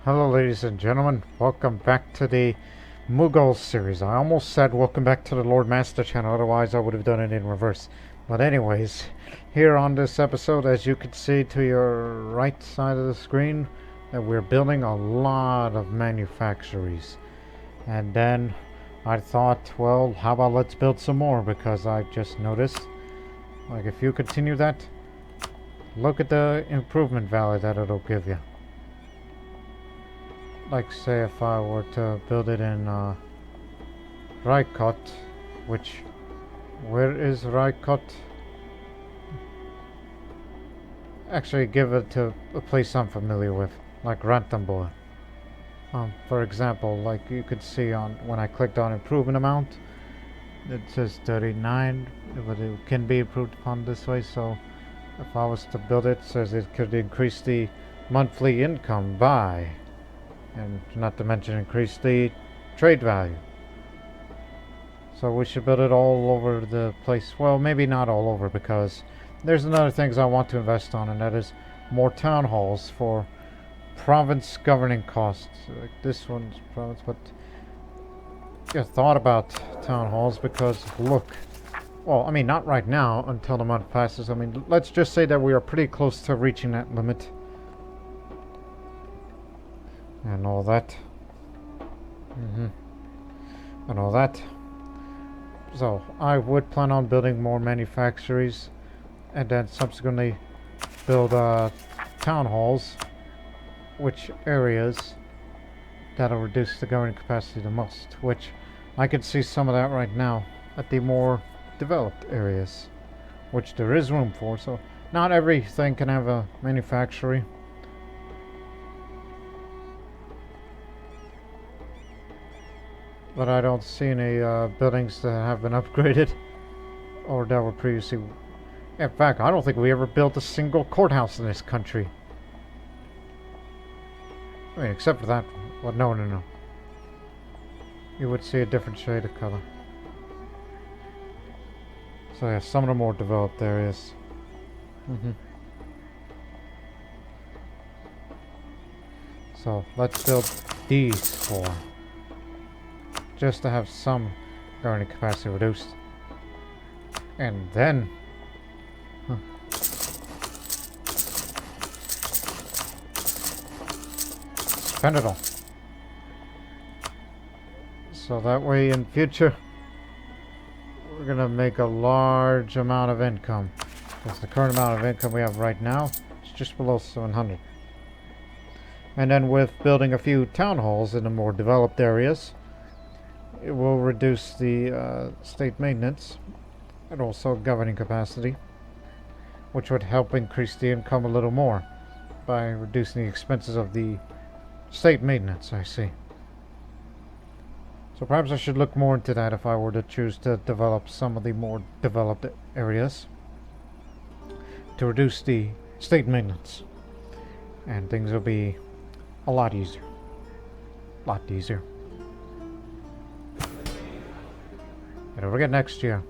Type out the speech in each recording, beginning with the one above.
Hello ladies and gentlemen, welcome back to the Mughal series. I almost said welcome back to the Lord Master channel, otherwise I would have done it in reverse. But anyways, here on this episode, as you can see to your right side of the screen, that we're building a lot of manufactories. And then I thought, well, how about let's build some more, because I just noticed, like if you continue that, look at the improvement value that it'll give you. Like say if I were to build it in Raikot, which, where is Raikot? Actually give it to a place I'm familiar with, like Ranthambore. For example, like you could see on when I clicked on improvement amount, it says 39, but it can be improved upon this way. So if I was to build it, says it could increase the monthly income by, and not to mention increase the trade value. So we should build it all over the place. Well, maybe not all over, because there's another things I want to invest on, and that is more town halls for province governing costs. Like this one's province, but I thought about town halls because look, well, I mean not right now until the month passes. I mean, let's just say that we are pretty close to reaching that limit. And all that. And all that. So, I would plan on building more manufactories and then subsequently build town halls, which areas that'll reduce the governing capacity the most, which I can see some of that right now at the more developed areas, which there is room for. So, not everything can have a manufactory. But I don't see any buildings that have been upgraded or that were previously. In fact, I don't think we ever built a single courthouse in this country. I mean, except for that one. Well, no. You would see a different shade of color. So yeah, some of the more developed areas. So let's build these four, just to have some governing capacity reduced. And then spend it all. So that way in future we're gonna make a large amount of income. Because the current amount of income we have right now is just below 700. And then with building a few town halls in the more developed areas, it will reduce the state maintenance and also governing capacity, which would help increase the income a little more by reducing the expenses of the state maintenance, I see. So perhaps I should look more into that if I were to choose to develop some of the more developed areas to reduce the state maintenance. And things will be a lot easier. A lot easier. And don't forget next year.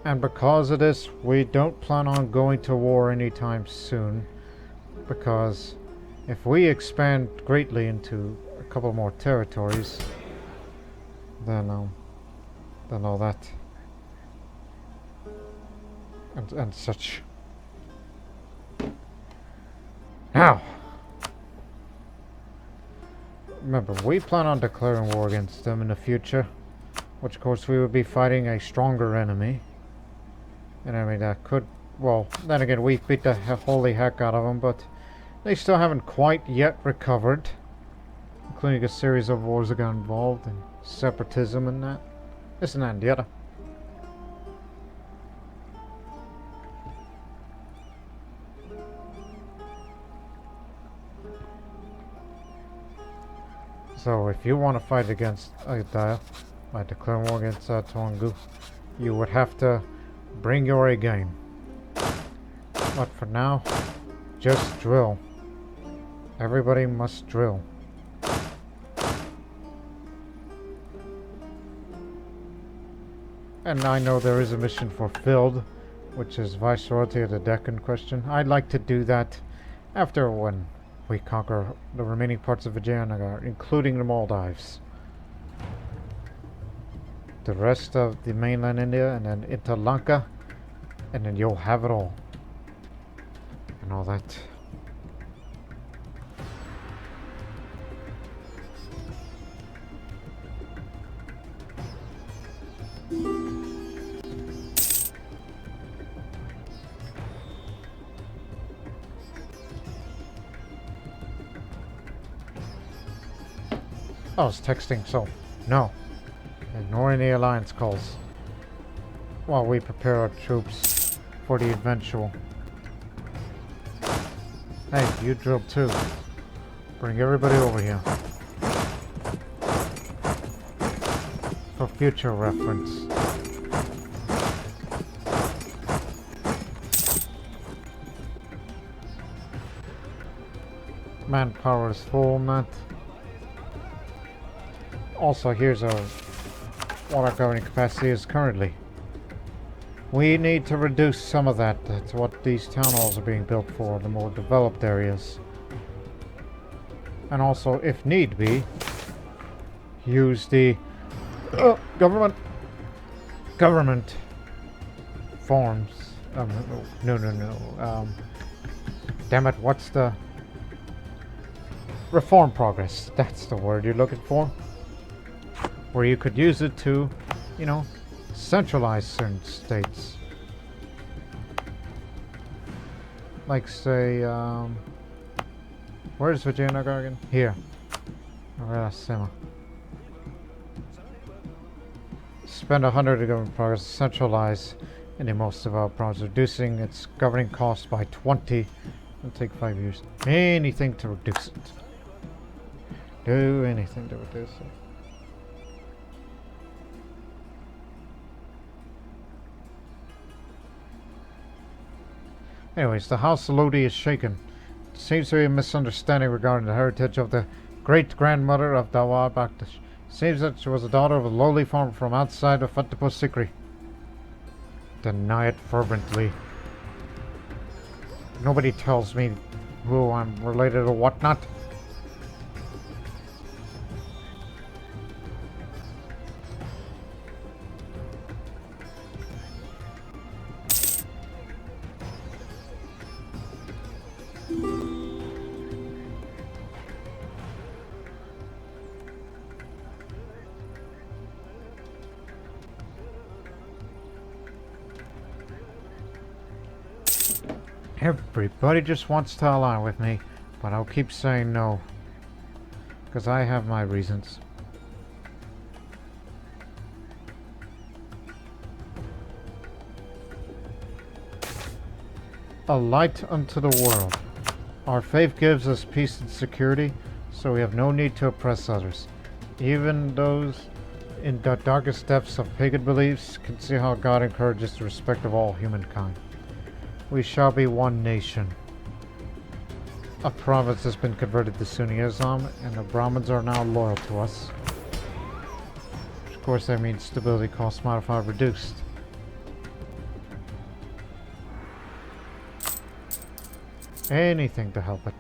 And because of this, we don't plan on going to war anytime soon. Because if we expand greatly into a couple more territories, then all that and such. Now, remember, we plan on declaring war against them in the future. Which, of course, we would be fighting a stronger enemy. An enemy that could, well, then again, we beat the holy heck out of them, but they still haven't quite yet recovered. Including a series of wars that got involved in separatism and that. This and that and the other. So, if you want to fight against Ayutthaya, by declaring war against Tuangu, you would have to bring your A game. But for now, just drill. Everybody must drill. And I know there is a mission fulfilled, which is Viceroyalty of the Deccan question. I'd like to do that after when we conquer the remaining parts of Vijayanagar, including the Maldives. The rest of the mainland India, and then into Lanka, and then you'll have it all. And all that. I was texting, so no. Ignoring the alliance calls while we prepare our troops for the eventual. Hey, you drilled too. Bring everybody over here for future reference. Manpower is full, Matt. Also, here's what our governing capacity is currently. We need to reduce some of that. That's what these town halls are being built for, the more developed areas. And also, if need be, use the government forms. No. Damn it, what's the reform progress? That's the word you're looking for. Where you could use it to, you know, centralize certain states. Like, say, where's Vijayanagar again? Here. Rayalaseema. Spend 100 to government progress, centralize in the most developed province, reducing its governing costs by 20. It'll take 5 years. Anything to reduce it. Do anything to reduce it. Anyways, the House of Lodi is shaken. It seems to be a misunderstanding regarding the heritage of the great-grandmother of Dawar Bakhtish. Seems that she was the daughter of a lowly farmer from outside of Fatehpur Sikri. Deny it fervently. Nobody tells me who I'm related or whatnot. Everybody just wants to align with me, but I'll keep saying no. Because I have my reasons. A light unto the world. Our faith gives us peace and security, so we have no need to oppress others. Even those in the darkest depths of pagan beliefs can see how God encourages the respect of all humankind. We shall be one nation. A province has been converted to Sunni Islam, and the Brahmins are now loyal to us. Of course, that means stability cost modifier reduced. Anything to help it.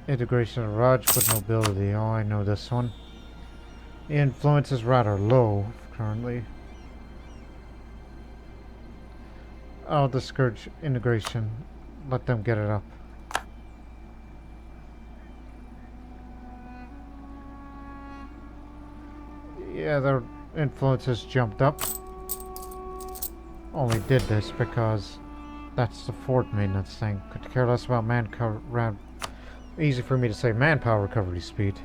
Integration of Raj with nobility. Oh, I know this one. The influence is rather low currently. I'll discourage integration. Let them get it up. Yeah, their influence has jumped up. Only did this because that's the fort maintenance thing. Could care less about manpower. Easy for me to say manpower recovery speed.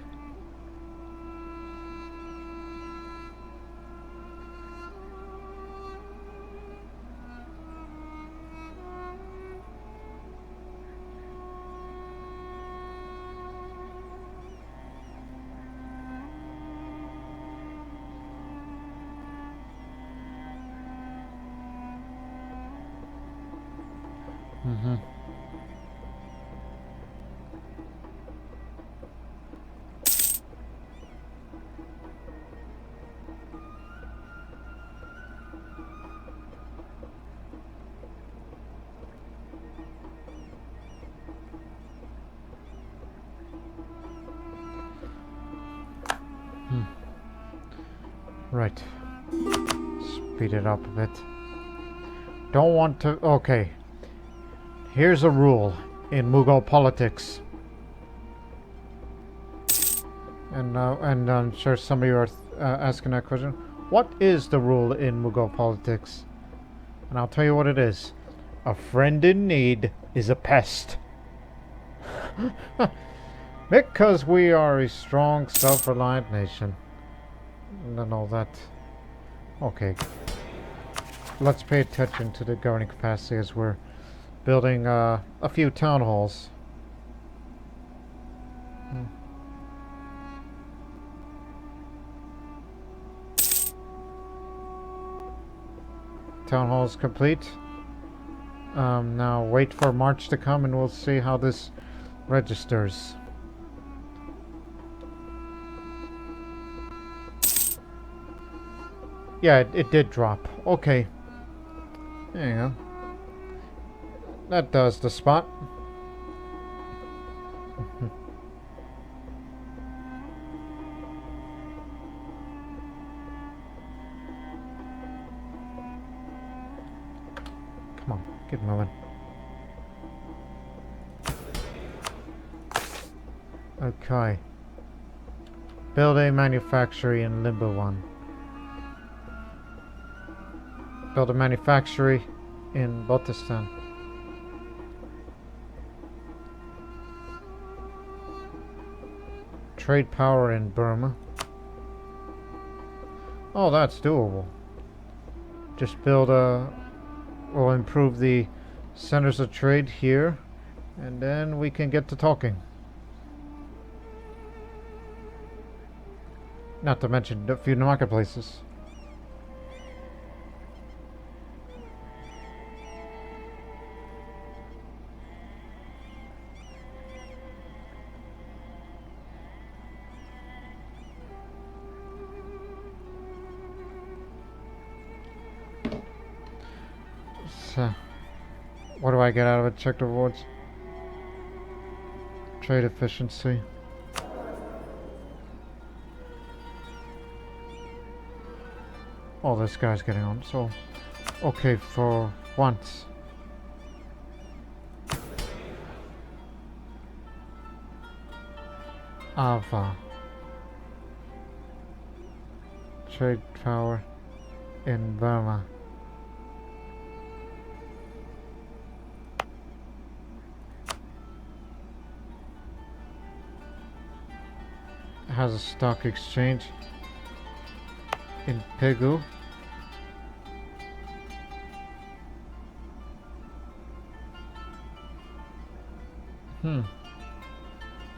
Right. Speed it up a bit. Don't want to... Okay. Here's a rule in Mughal politics. And I'm sure some of you are asking that question. What is the rule in Mughal politics? And I'll tell you what it is. A friend in need is a pest. Because we are a strong, self-reliant nation. And all that. Okay. Let's pay attention to the governing capacity as we're building a few town halls. Town hall is complete. Now wait for March to come and we'll see how this registers. Yeah, it did drop. Okay. There you go. That does the spot. Come on, get moving. Okay. Build a manufactory in Limbo 1. Build a manufactory in Baltistan. Trade power in Burma. Oh, that's doable. Just build a... We'll improve the centers of trade here, and then we can get to talking. Not to mention a few marketplaces. So, what do I get out of it? Check the rewards. Trade efficiency. Oh, this guy's getting on. So, okay, for once. Ava. Trade power in Burma. Has a stock exchange in Pegu.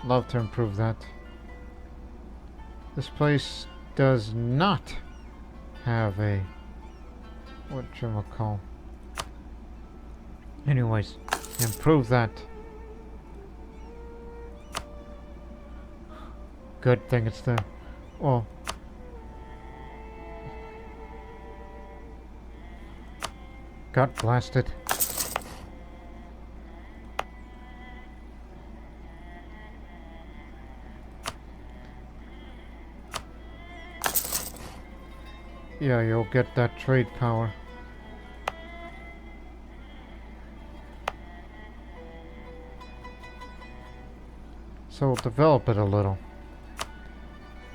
Love to improve that. This place does not have a whatchamacall. Anyways, improve that. Good thing it's there. Oh. Got blasted. Yeah, you'll get that trade power. So we'll develop it a little.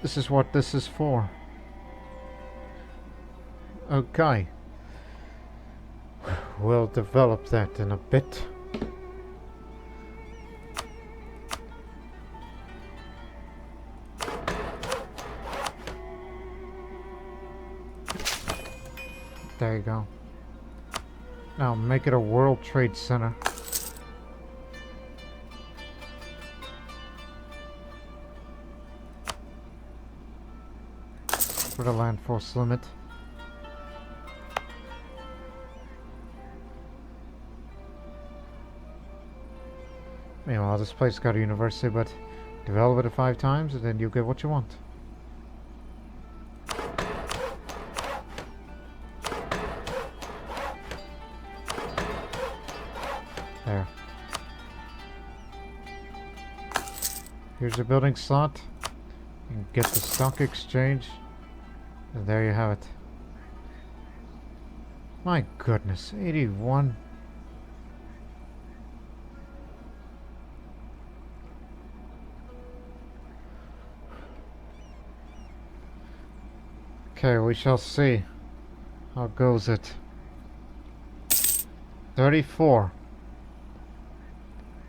This is what this is for. Okay. We'll develop that in a bit. There you go. Now make it a World Trade Center. For the land force limit. Meanwhile, this place got a university, but develop it 5 times and then you get what you want. There. Here's a building slot. And get the stock exchange. And there you have it. My goodness, 81. Okay, we shall see. How goes it? 34.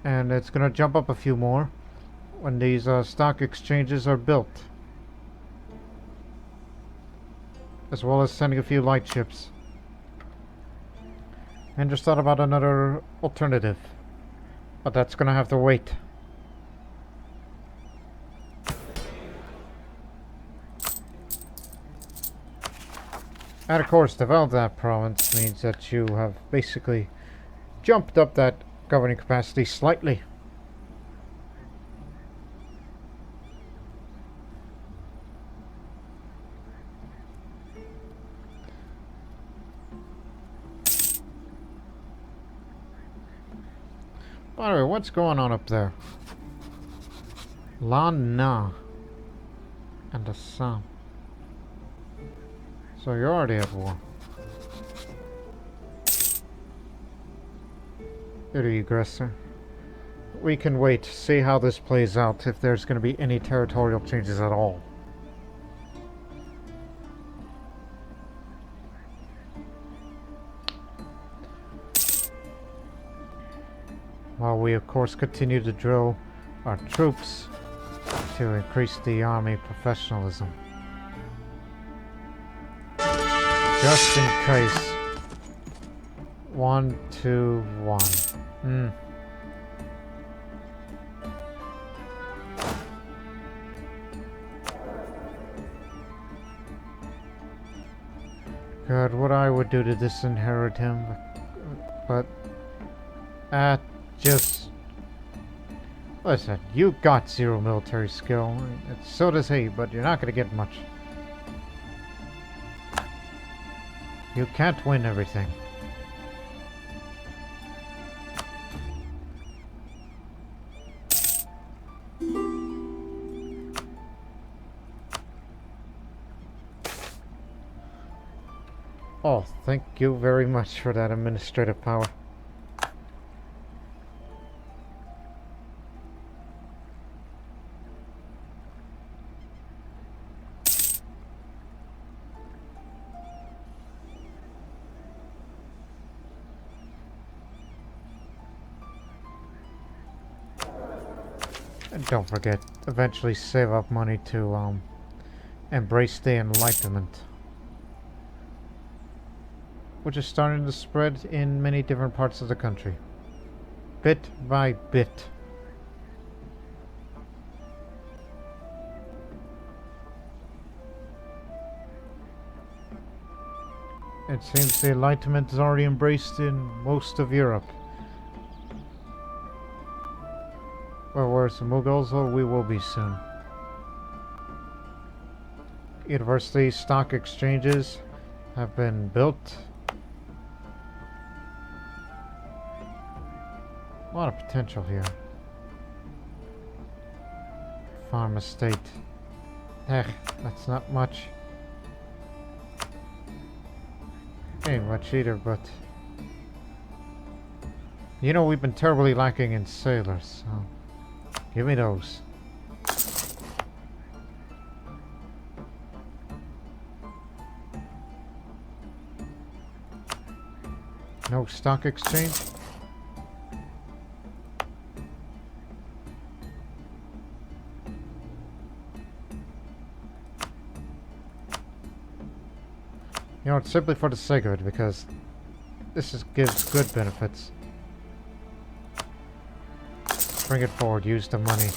And it's gonna jump up a few more when these stock exchanges are built. As well as sending a few light ships. And just thought about another alternative. But that's gonna have to wait. And of course, develop that province means that you have basically jumped up that governing capacity slightly. By the way, what's going on up there? Lana and Assam. So you're already at war. You're the aggressor. We can wait to see how this plays out, if there's going to be any territorial changes at all. While we of course continue to drill our troops to increase the army professionalism. Just in case. 1, 2, 1. God, what I would do to disinherit him, but just listen. You got 0 military skill, so does he, but you're not going to get much. You can't win everything. Oh, thank you very much for that administrative power. And don't forget, eventually save up money to embrace the Enlightenment, which is starting to spread in many different parts of the country, bit by bit. It seems the Enlightenment is already embraced in most of Europe. Well, where's the Mughals? Oh, we will be soon. University stock exchanges have been built. A lot of potential here. Farm estate. That's not much. Ain't much either, but you know, we've been terribly lacking in sailors, so give me those. No stock exchange? You know, it's simply for the sake of it, because this gives good benefits. Bring it forward, use the money.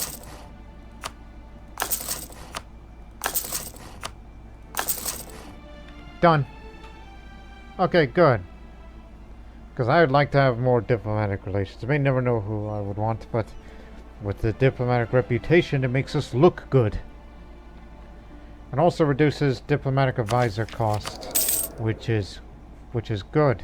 Done. Okay, good. Because I would like to have more diplomatic relations. I may never know who I would want, but with the diplomatic reputation, it makes us look good. And also reduces diplomatic advisor cost, which is good.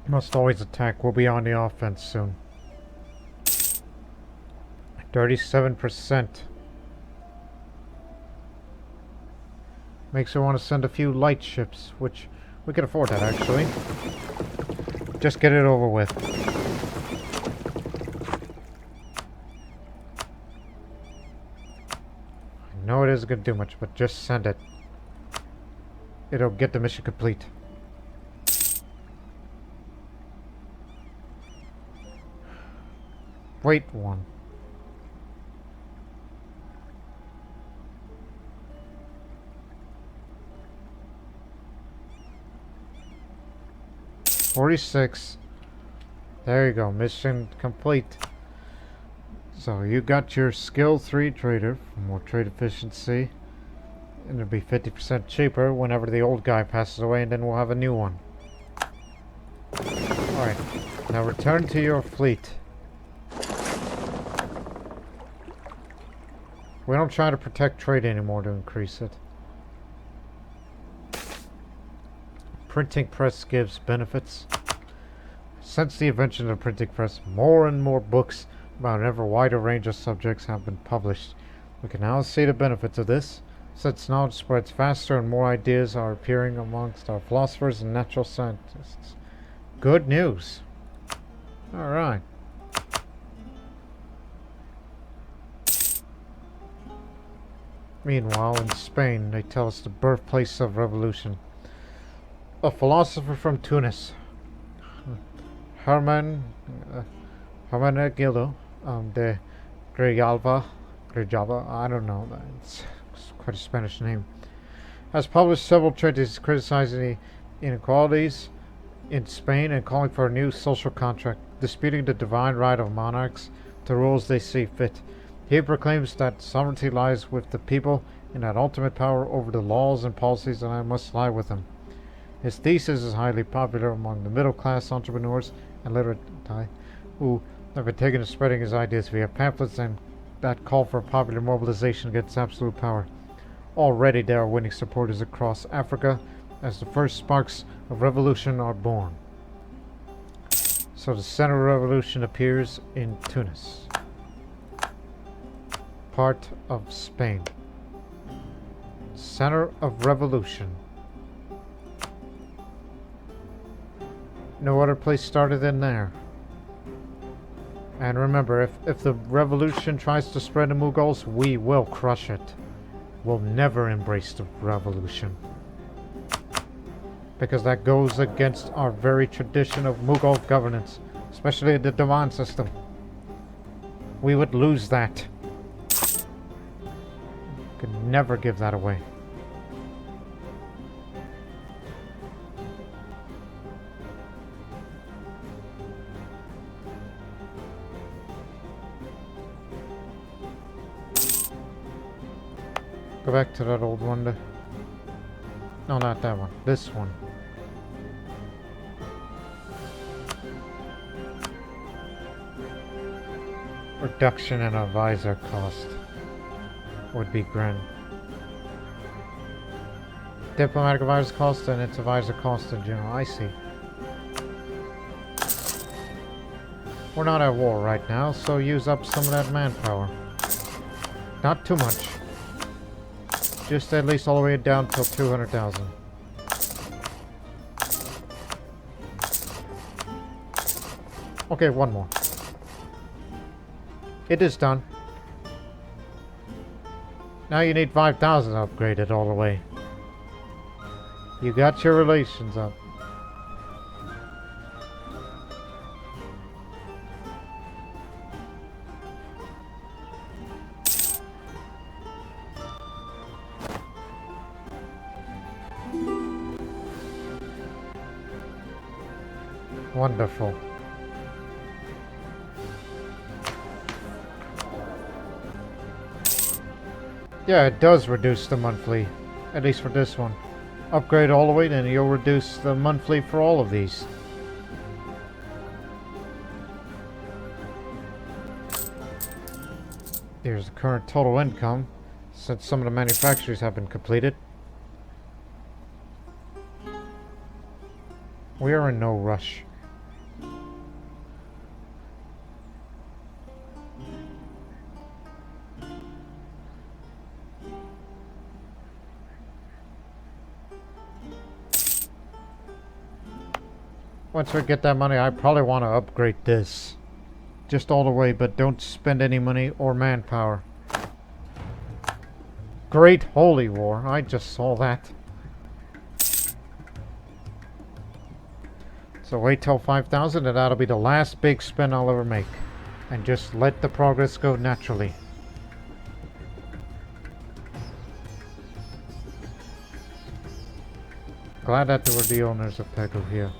Must always attack. We'll be on the offense soon. 37%. Makes me want to send a few light ships, which we can afford that actually. Just get it over with. I know it isn't going to do much, but just send it. It'll get the mission complete. Wait one. $46. There you go. Mission complete. So you got your skill 3 trader for more trade efficiency. And it'll be 50% cheaper whenever the old guy passes away, and then we'll have a new one. Alright. Now return to your fleet. We don't try to protect trade anymore to increase it. Printing press gives benefits. Since the invention of the printing press, more and more books about an ever wider range of subjects have been published. We can now see the benefits of this. Since knowledge spreads faster and more ideas are appearing amongst our philosophers and natural scientists. Good news. Alright. Meanwhile, in Spain, they tell us the birthplace of revolution. A philosopher from Tunis, Hermenegildo de Grijalva, I don't know, it's quite a Spanish name, has published several treatises criticizing the inequalities in Spain and calling for a new social contract, disputing the divine right of monarchs to rule as they see fit. He proclaims that sovereignty lies with the people and that ultimate power over the laws and policies that must lie with them. His thesis is highly popular among the middle-class entrepreneurs and literati who have been taken to spreading his ideas via pamphlets and that call for popular mobilization against absolute power. Already there are winning supporters across Africa as the first sparks of revolution are born. So the center of revolution appears in Tunis, part of Spain. Center of revolution. No other place started in there. And remember, if the revolution tries to spread the Mughals, we will crush it. We'll never embrace the revolution. Because that goes against our very tradition of Mughal governance, especially the Divan system. We would lose that. Could never give that away. Go back to that old one. No, not that one. This one. Reduction in advisor cost would be grand. Diplomatic advisor cost and its advisor cost in general. I see. We're not at war right now, so use up some of that manpower. Not too much. Just at least all the way down till 200,000. Okay, one more. It is done. Now you need 5,000 upgraded all the way. You got your relations up. Wonderful. Yeah, it does reduce the monthly, at least for this one. Upgrade all the way, then you'll reduce the monthly for all of these. Here's the current total income, since some of the manufactories have been completed. We are in no rush. once we get that money, I probably want to upgrade this. Just all the way, but don't spend any money or manpower. Great Holy War. I just saw that. So wait till 5,000 and that'll be the last big spend I'll ever make. And just let the progress go naturally. Glad that they were the owners of Pegu here.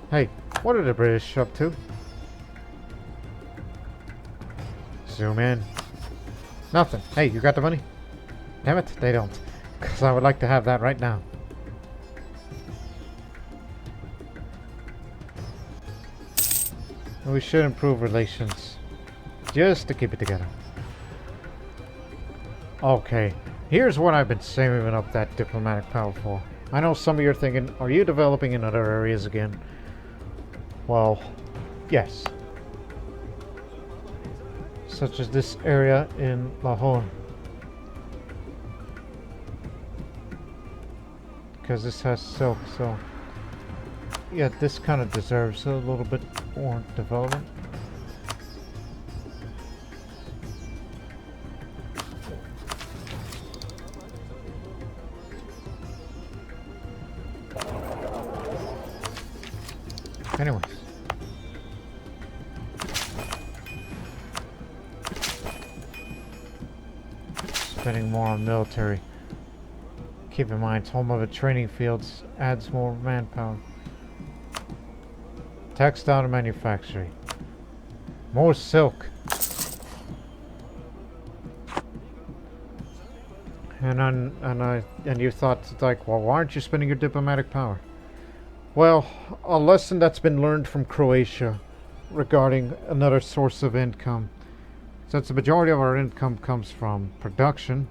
Hey, what are the British up to? Zoom in. Nothing. Hey, you got the money? Damn it, they don't. Because I would like to have that right now. We should improve relations. Just to keep it together. Okay, here's what I've been saving up that diplomatic power for. I know some of you are thinking, are you developing in other areas again? Well, yes. Such as this area in Lahore. Because this has silk, so... yeah, this kind of deserves a little bit more development. Anyways. Spending more on military. Keep in mind, it's home of the training fields, adds more manpower. Textile and manufacturing. More silk. And you thought, like, well, why aren't you spending your diplomatic power? Well, a lesson that's been learned from Croatia regarding another source of income. Since the majority of our income comes from production,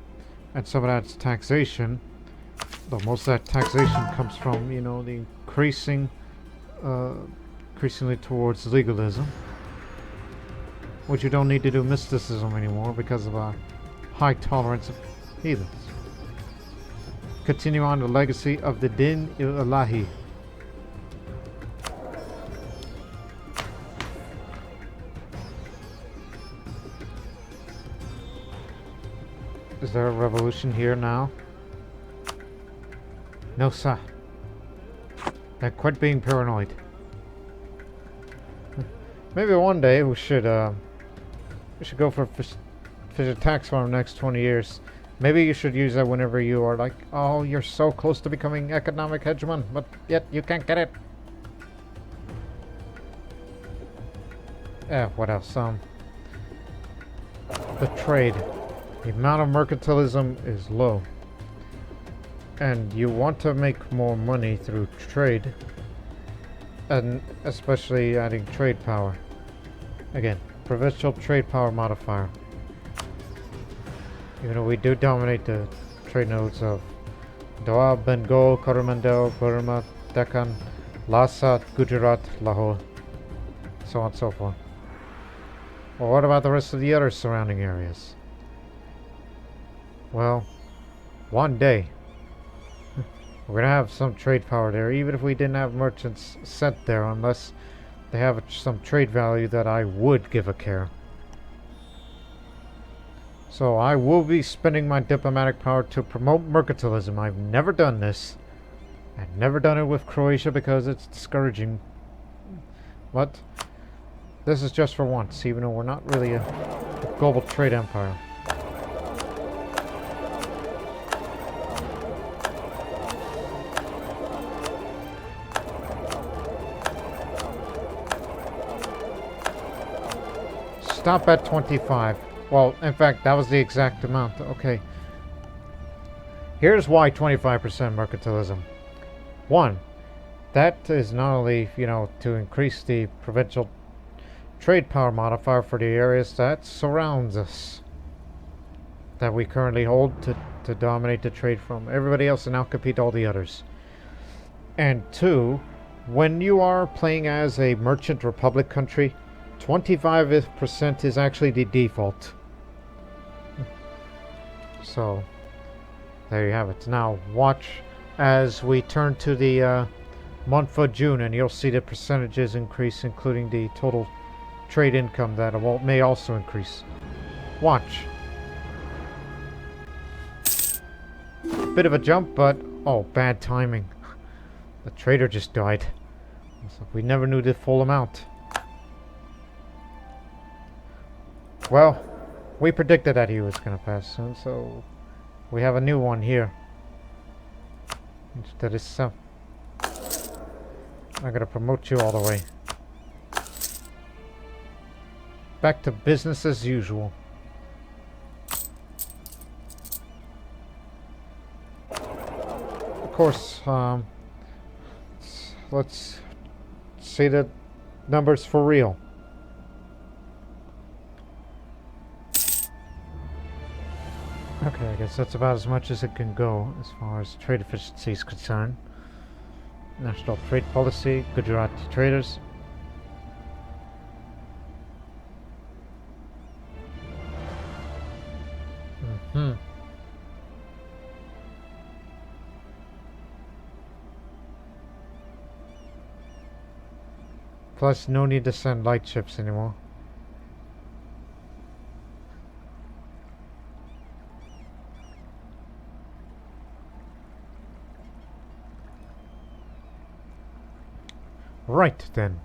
and some of that's taxation, though most of that taxation comes from, you know, the increasingly towards legalism, which you don't need to do mysticism anymore because of our high tolerance of heathens. Continue on the legacy of the Din Ilahi. Is there a revolution here now? No, sir. Then quit being paranoid. Maybe one day we should go for fish tax farm next 20 years. Maybe you should use that whenever you are like, oh, you're so close to becoming economic hegemon, but yet you can't get it. What else? The trade. The amount of mercantilism is low. And you want to make more money through trade. And especially adding trade power. Again, provincial trade power modifier. Even though we do dominate the trade nodes of Doab, Bengal, Coromandel, Burma, Deccan, Lhasa, Gujarat, Lahore, so on and so forth. Well, what about the rest of the other surrounding areas? Well, one day we're gonna have some trade power there, even if we didn't have merchants sent there, unless they have some trade value that I would give a care. So I will be spending my diplomatic power to promote mercantilism. I've never done this. I've never done it with Croatia because it's discouraging. But this is just for once, even though we're not really a global trade empire. Stop at 25. Well, in fact, that was the exact amount. Okay. Here's why 25% mercantilism. One, that is not only, you know, to increase the provincial trade power modifier for the areas that surrounds us, that we currently hold to dominate the trade from everybody else and outcompete all the others. And two, when you are playing as a merchant republic country, 25% is actually the default. So, there you have it. Now, watch as we turn to the month of June, and you'll see the percentages increase, including the total trade income that may also increase. Watch. Bit of a jump, but oh, bad timing. The trader just died. So we never knew the full amount. Well, we predicted that he was going to pass soon, so we have a new one here. That is I'm going to promote you all the way. Back to business as usual. Of course, let's see the numbers for real. Okay, I guess that's about as much as it can go as far as trade efficiency is concerned. National trade policy, Gujarati traders. Plus, no need to send light ships anymore. Right then.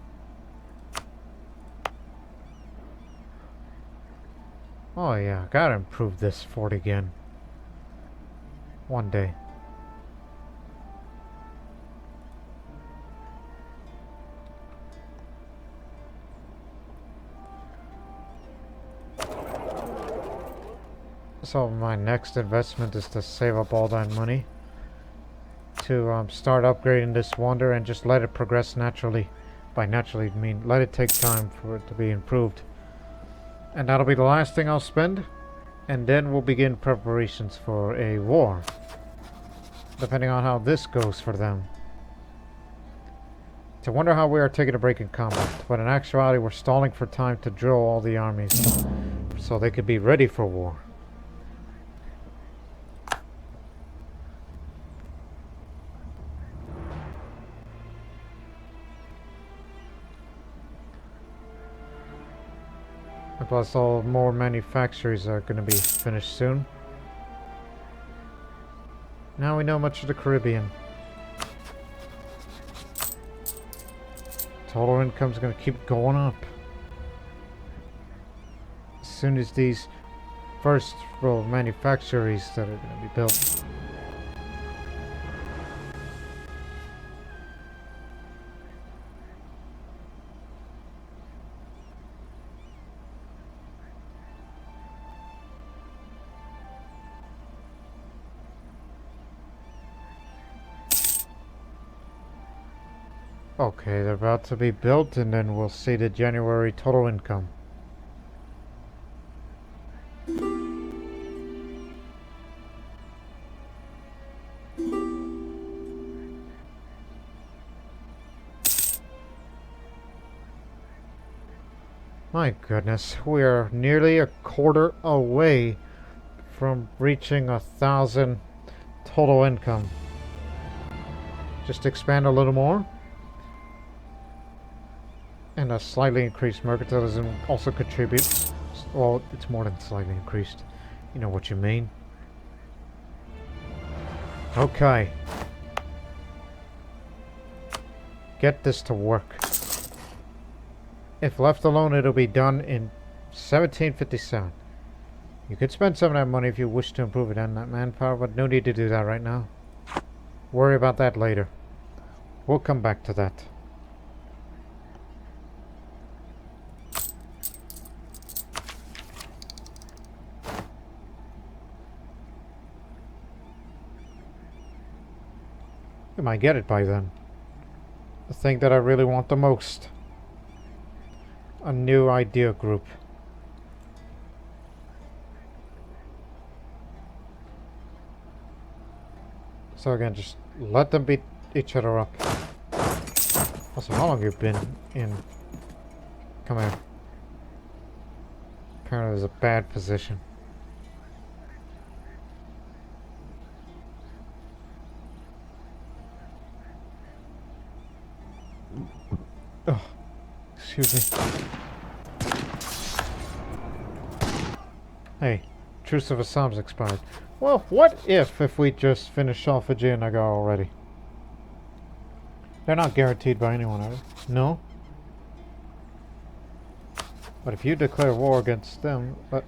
Oh yeah, gotta improve this fort again. One day. So my next investment is to save up all that money to start upgrading this wonder and just let it progress naturally. By naturally, I mean let it take time for it to be improved. And that'll be the last thing I'll spend. And then we'll begin preparations for a war. Depending on how this goes for them. It's a wonder how we are taking a break in combat. But in actuality, we're stalling for time to drill all the armies. So they could be ready for war. Plus all more manufactories are going to be finished soon. Now we know much of the Caribbean. Total income's going to keep going up. As soon as these first row of manufactories that are going to be built. Okay, they're about to be built, and then we'll see the January total income. My goodness, we are nearly a quarter away from reaching 1,000 total income. Just expand a little more. And a slightly increased mercantilism also contributes. Well, it's more than slightly increased. You know what you mean. Okay. Get this to work. If left alone, it'll be done in 1757. You could spend some of that money if you wish to improve it and that manpower, but no need to do that right now. Worry about that later. We'll come back to that. We might get it by then. The thing that I really want the most. A new idea group. So again, just let them beat each other up. Also, how long have you been in? Come here. Apparently it's a bad position. Oh, excuse me. Hey, Truce of Assam's expired. Well, what if we just finish off Vijayanagar already? They're not guaranteed by anyone, are they? No? But if you declare war against them... But...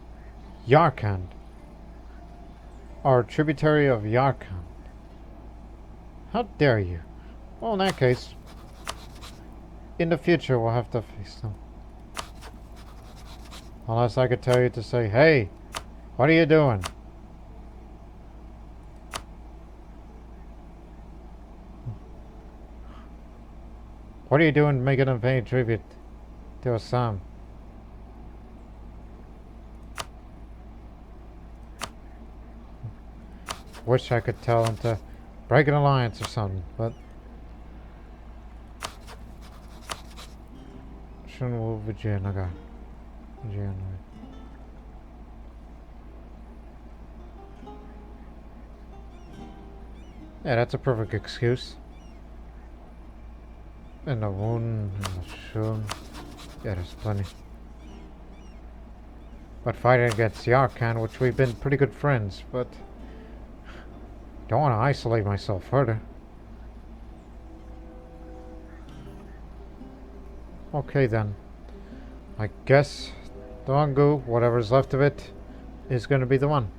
Yarkand. Our tributary of Yarkand. How dare you? Well, in that case... In the future, we'll have to face them. Unless I could tell you to say, hey, what are you doing? What are you doing making them pay tribute to Assam? Wish I could tell them to break an alliance or something, but... Shunwu Vijayanagar. Yeah, that's a perfect excuse. And the Wun, and the Shun. Yeah, there's plenty. But fighting against Yarkand, which we've been pretty good friends, but... Don't want to isolate myself further. Okay then. I guess Dongu, whatever's left of it, is going to be the one.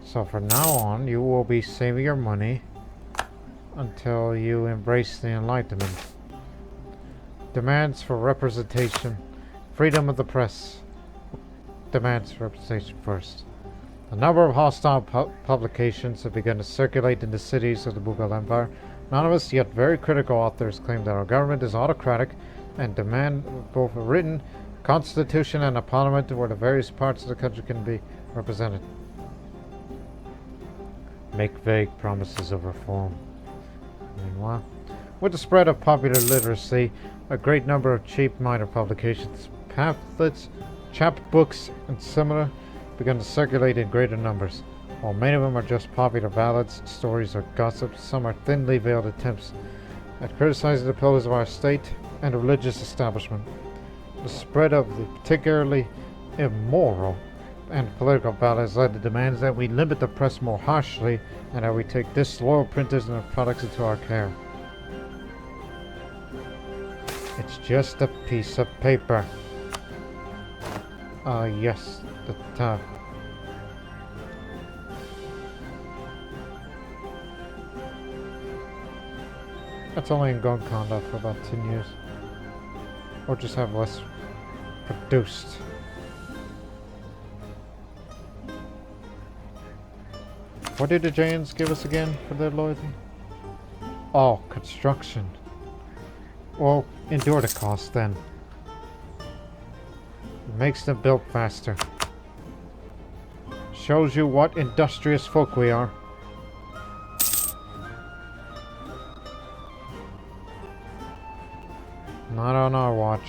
So from now on, you will be saving your money until you embrace the Enlightenment. Demands for representation. Freedom of the press. Demands for representation first. A number of hostile publications have begun to circulate in the cities of the Mughal Empire. Anonymous yet very critical authors claim that our government is autocratic and demand both a written constitution and a parliament where the various parts of the country can be represented. Make vague promises of reform. Meanwhile, with the spread of popular literacy, a great number of cheap minor publications, pamphlets, chapbooks, and similar began to circulate in greater numbers. While many of them are just popular ballads, stories, or gossip, some are thinly veiled attempts at criticizing the pillars of our state and religious establishment. The spread of the particularly immoral and political ballads led to demands that we limit the press more harshly and that we take disloyal printers and their products into our care. It's just a piece of paper. Yes, that's only in Gonkonda for about 10 years. Or just have less produced. What did the Jains give us again for their loyalty? Oh, construction. Well, endure the cost then. It makes them build faster. Shows you what industrious folk we are. Not on our watch.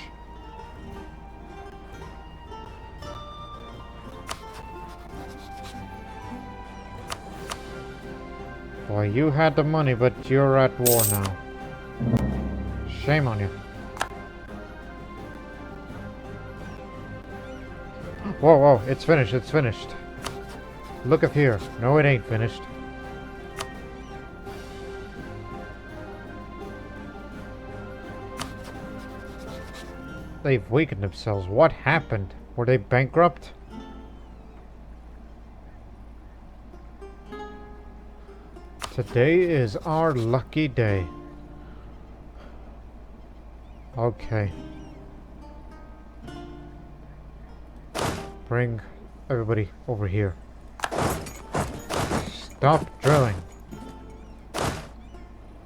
Boy, you had the money, but you're at war now. Shame on you. Whoa, whoa, it's finished, it's finished. Look up here. No, it ain't finished. They've weakened themselves. What happened? Were they bankrupt? Today is our lucky day. Okay. Bring everybody over here. Stop drilling.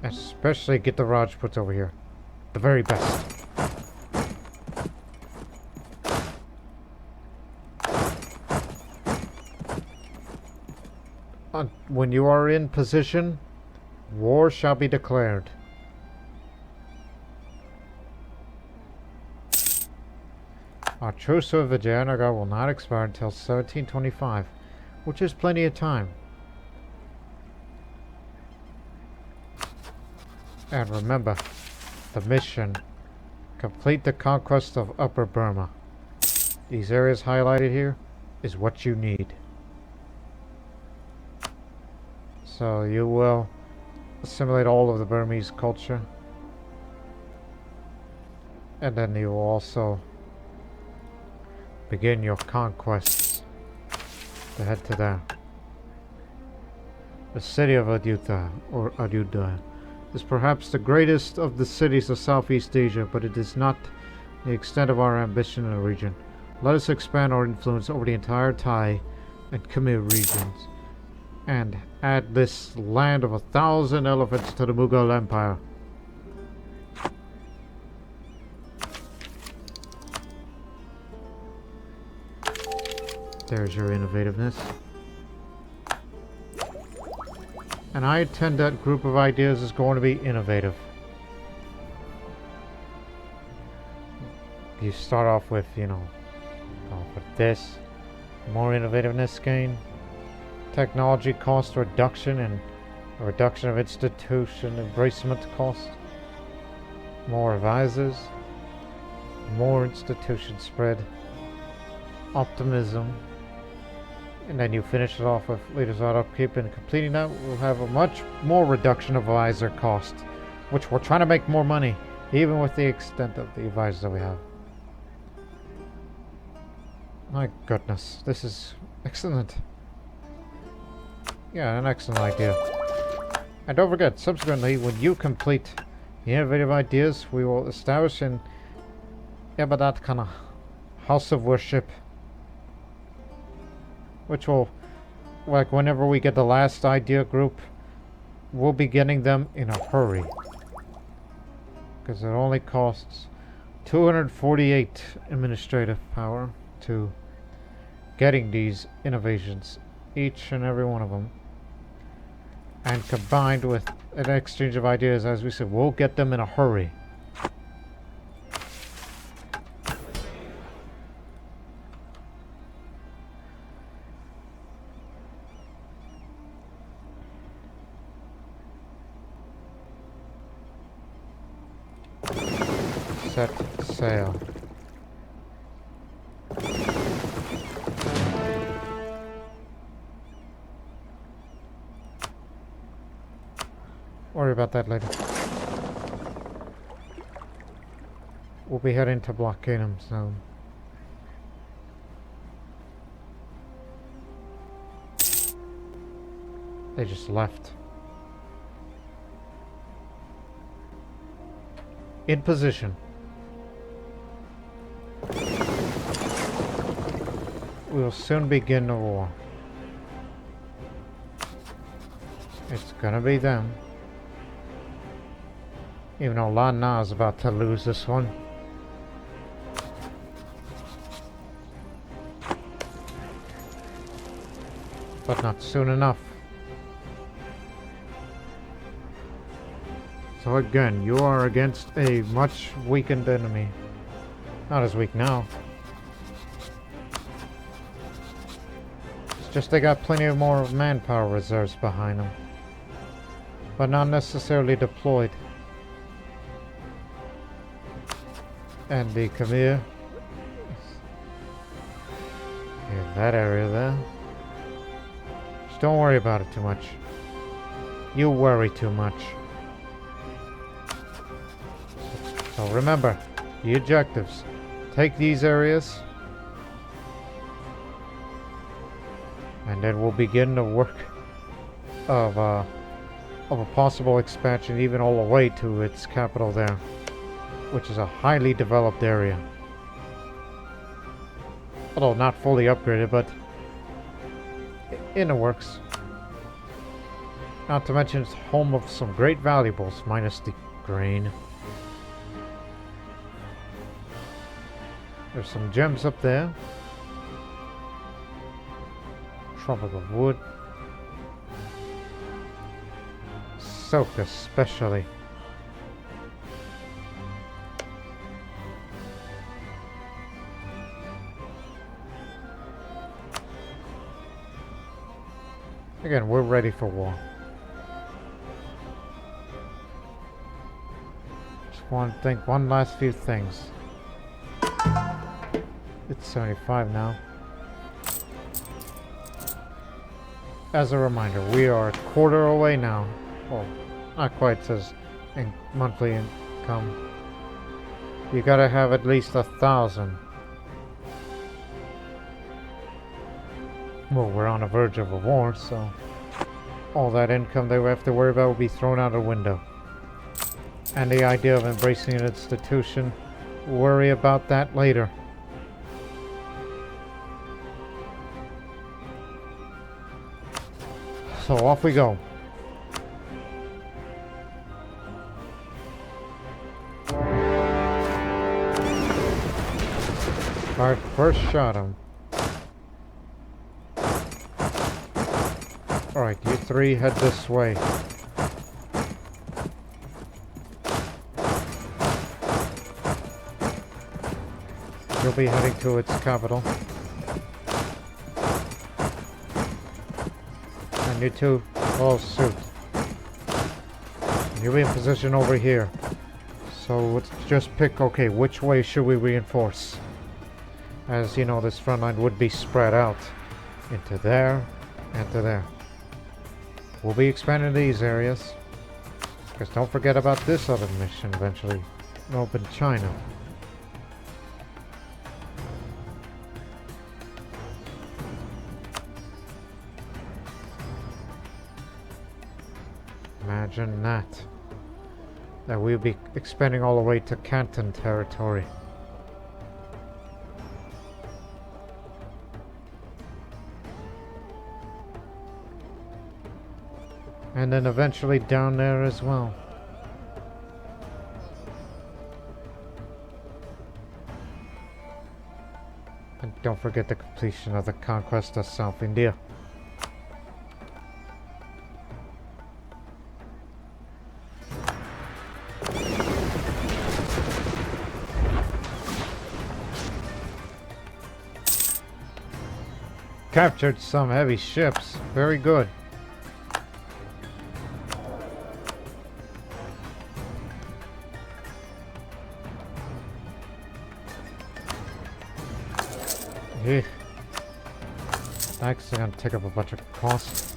Especially get the Rajputs over here. The very best. when you are in position, war shall be declared. Our truce with Vijayanagar will not expire until 1725, which is plenty of time. And remember, the mission: complete the conquest of Upper Burma. These areas highlighted here is what you need. So you will assimilate all of the Burmese culture, and then you will also begin your conquests to head to there. The city of Ayutthaya, or Ayodhya, is perhaps the greatest of the cities of Southeast Asia, but it is not the extent of our ambition in the region. Let us expand our influence over the entire Thai and Khmer regions, and add this land of 1,000 elephants to the Mughal Empire. There's your innovativeness. And I intend that group of ideas is going to be innovative. You start off with, this. More innovativeness gain. Technology cost reduction and a reduction of institution embracement cost. More advisors. More institution spread. Optimism. And then you finish it off with leaders out upkeep, and completing that will have a much more reduction of advisor cost, which we're trying to make more money, even with the extent of the advisors that we have. My goodness, this is excellent. Yeah, an excellent idea. And don't forget, subsequently, when you complete the innovative ideas, we will establish in Ibadat Khana, house of worship, which will, like, whenever we get the last idea group, we'll be getting them in a hurry, because it only costs 248 administrative power to getting these innovations, each and every one of them, and combined with an exchange of ideas, as we said, we'll get them in a hurry. Set sail. Worry about that later. We'll be heading to blockade them soon. They just left. In position. We will soon begin the war. It's gonna be them. Even though Lan Na is about to lose this one. But not soon enough. So again, you are against a much weakened enemy. Not as weak now. It's just they got plenty of more manpower reserves behind them. But not necessarily deployed. And the Khmer, in that area there. Just don't worry about it too much. You worry too much. So remember, the objectives. Take these areas. And then we'll begin the work of a possible expansion even all the way to its capital there, which is a highly developed area. Although not fully upgraded, but in the works. Not to mention it's home of some great valuables, minus the grain. There's some gems up there. Tropical wood. silk especially. Again, we're ready for war. Just want to think one last few things. It's 75 now. As a reminder, we are a quarter away now. Well, not quite, says in monthly income. You gotta have at least 1,000. Well, we're on the verge of a war, so all that income that we have to worry about will be thrown out the window. And the idea of embracing an institution, worry about that later. So off we go. Our first shot him. Alright, you three head this way. You'll be heading to its capital. And you two follow suit. You'll be in position over here. So let's just pick, okay, which way should we reinforce? As you know, this front line would be spread out into there and to there. We'll be expanding these areas. Because don't forget about this other mission eventually. Open China. Imagine that. That we'll be expanding all the way to Canton territory. And then eventually down there as well. And don't forget the completion of the conquest of South India. Captured some heavy ships. Very good. Actually gonna take up a bunch of costs.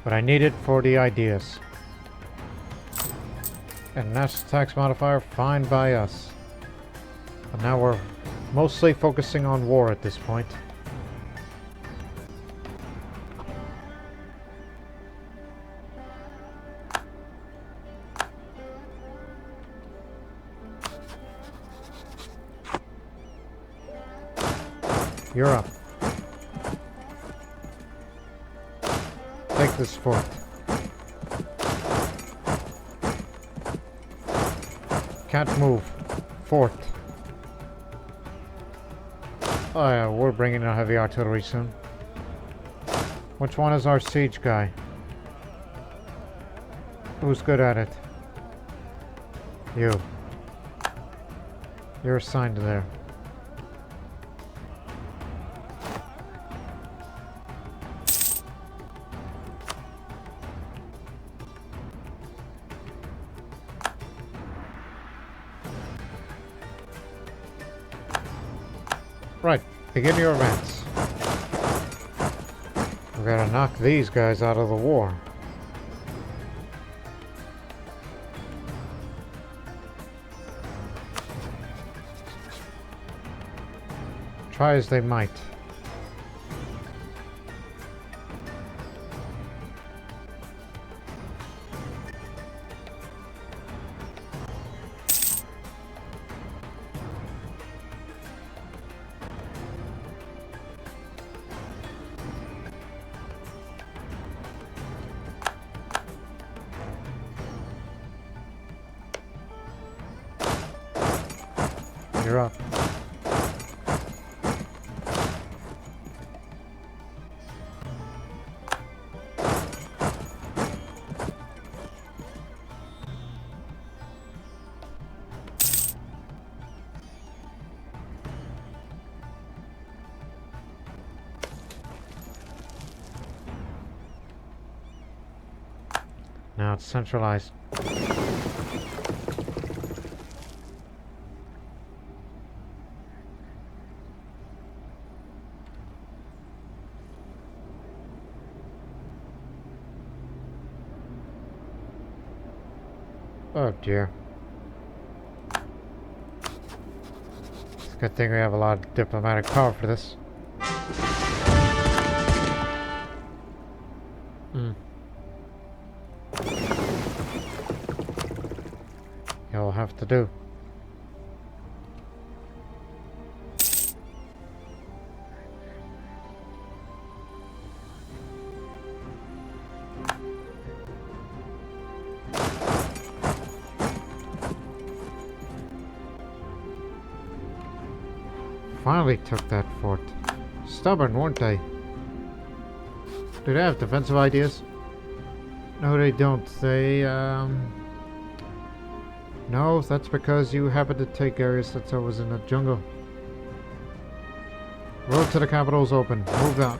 But I need it for the ideas. And national tax modifier, fine by us. But now we're mostly focusing on war at this point. You're up. Take this fort. Can't move. Fort. Oh yeah, we're bringing in heavy artillery soon. Which one is our siege guy? Who's good at it? You. You're assigned there. Right, begin your advance. We gotta knock these guys out of the war. Try as they might. You're up. Now it's centralized. Oh dear. It's a good thing we have a lot of diplomatic power for this. You'll have to do. Finally took that fort. Stubborn, weren't they? Do they have defensive ideas? No, they don't. They, No, that's because you happen to take areas that's always in the jungle. Road to the capital is open. Move out.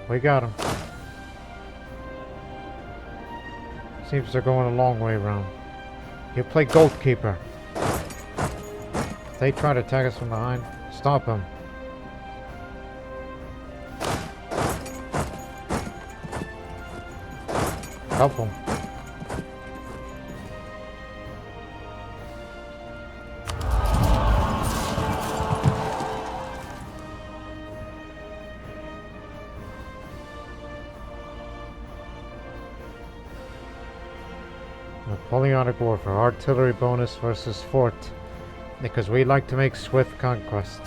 We got him. Seems they're going a long way around. You play goalkeeper. If they try to attack us from behind, stop them. Help them. Napoleonic warfare, artillery bonus versus fort, because we like to make swift conquests.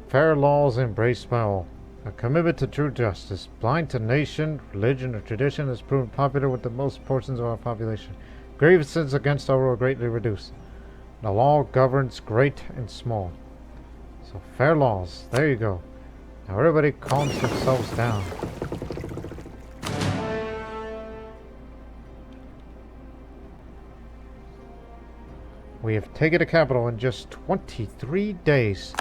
Fair laws embraced by all. A commitment to true justice, blind to nation, religion, or tradition, has proven popular with the most portions of our population. Grievances against our rule are greatly reduced. The law governs great and small. So fair laws. There you go. Now everybody calms themselves down. We have taken the capital in just 23 days.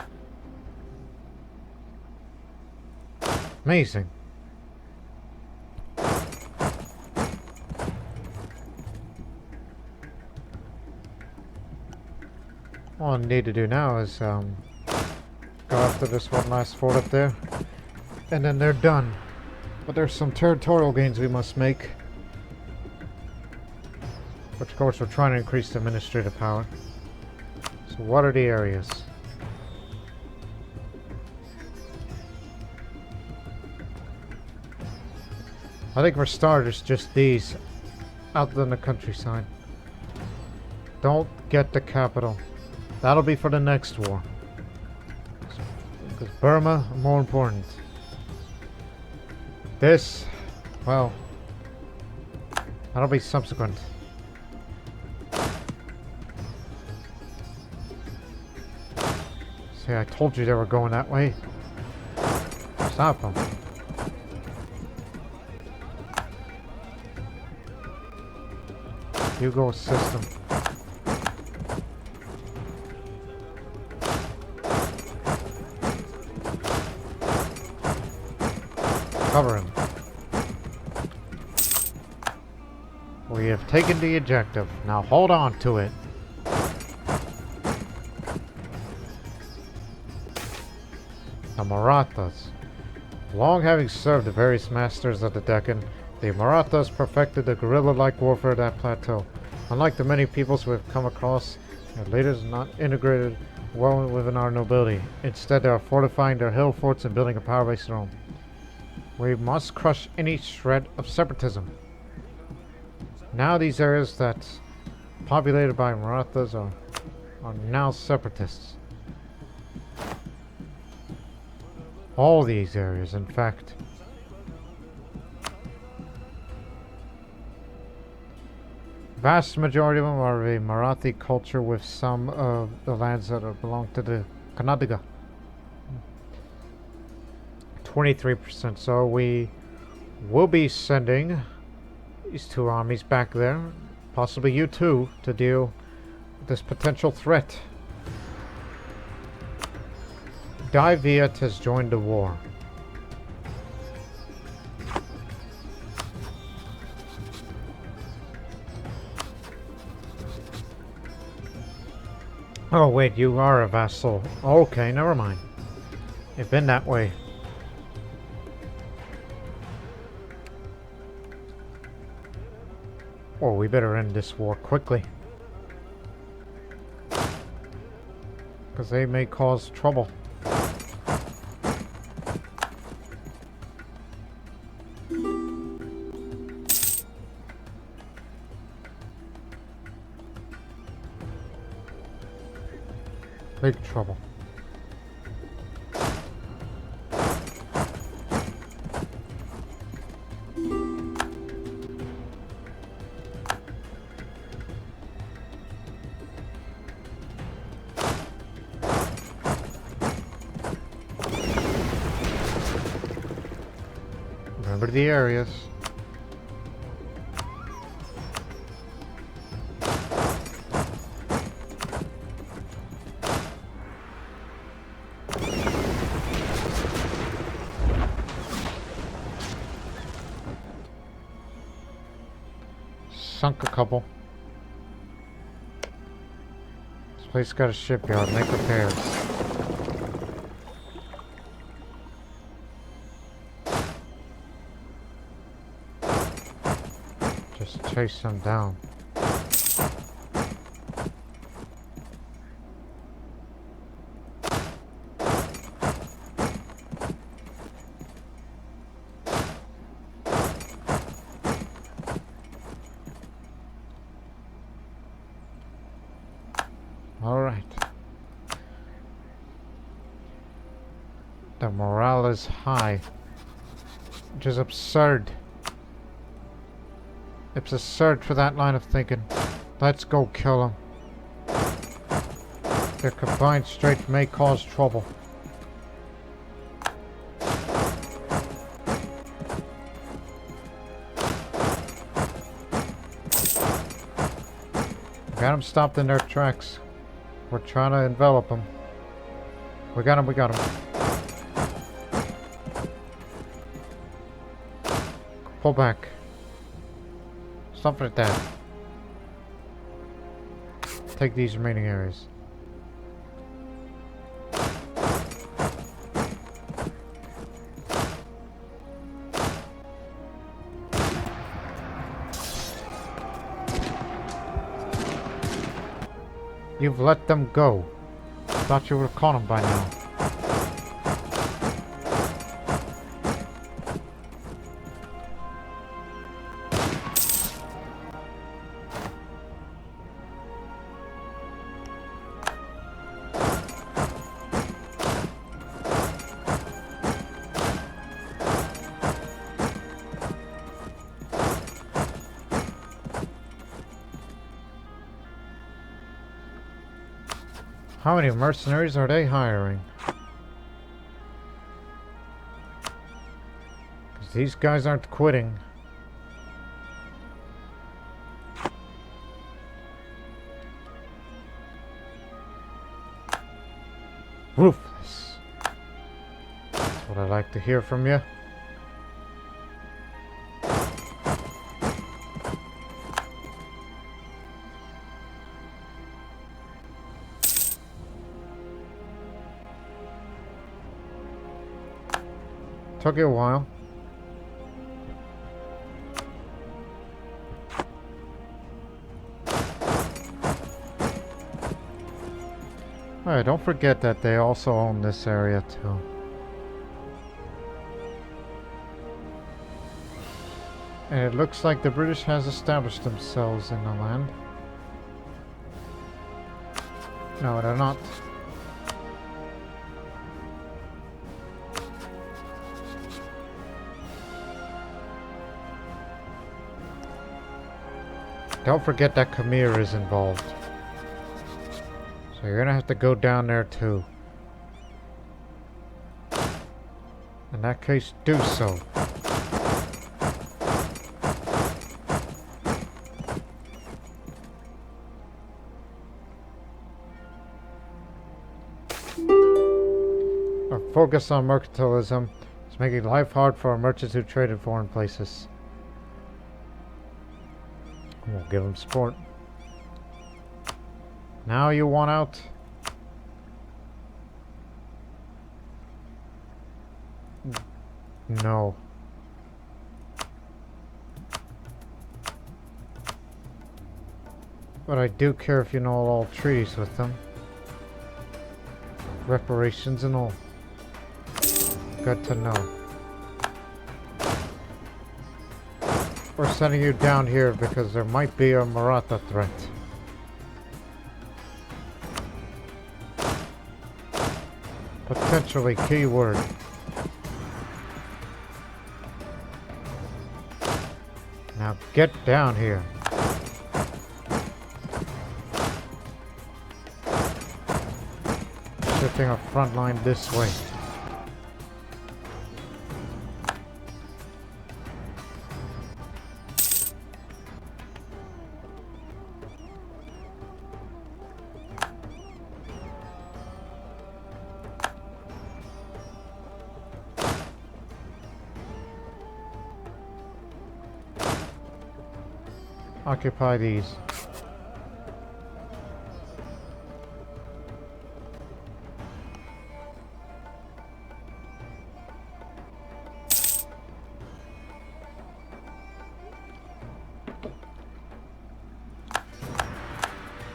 Amazing. All I need to do now is go after this one last fort up there, and then they're done. But there's some territorial gains we must make, which of course we're trying to increase the administrative power. So what are the areas? I think for starters, just these out in the countryside. Don't get the capital. That'll be for the next war. Because Burma, more important. This, well, that'll be subsequent. See, I told you they were going that way. Stop them. You go assist them. Cover him. We have taken the objective. Now hold on to it. The Marathas. Long having served the various masters of the Deccan, the Marathas perfected the guerrilla-like warfare of that plateau. Unlike the many peoples we have come across, their leaders are not integrated well within our nobility. Instead, they are fortifying their hill forts and building a power base of their own. We must crush any shred of separatism. Now these areas that populated by Marathas are now separatists. All these areas, in fact. Vast majority of them are a Marathi culture, with some of the lands that belong to the Kannadiga. 23%. So we will be sending these two armies back there, possibly you too, to deal with this potential threat. Dai Viet has joined the war. Oh wait, you are a vassal. Okay, never mind. You've been that way. Oh, we better end this war quickly. Because they may cause trouble. Big trouble. Remember the areas. Sunk a couple. This place got a shipyard. Make repairs. Just chase them down. Alright. The morale is high. Which is absurd. It's absurd for that line of thinking. Let's go kill them. Their combined strength may cause trouble. Got them stopped in their tracks. We're trying to envelop them. We got him, we got him. Pull back. Stop right there. Take these remaining areas. You've let them go. Thought you would have caught them by now. How many mercenaries are they hiring? Because these guys aren't quitting. Ruthless. That's what I like to hear from you. Took you a while. Alright, don't forget that they also own this area too. And it looks like the British has established themselves in the land. No, they're not. Don't forget that Khmer is involved. So you're gonna have to go down there too. In that case, do so. Our focus on mercantilism is making life hard for our merchants who trade in foreign places. We'll give them support. Now you want out? No. But I do care if you know all treaties with them. Reparations and all. Good to know. We're sending you down here because there might be a Maratha threat. Potentially keyword. Now get down here. Shifting our front line this way. Occupy these.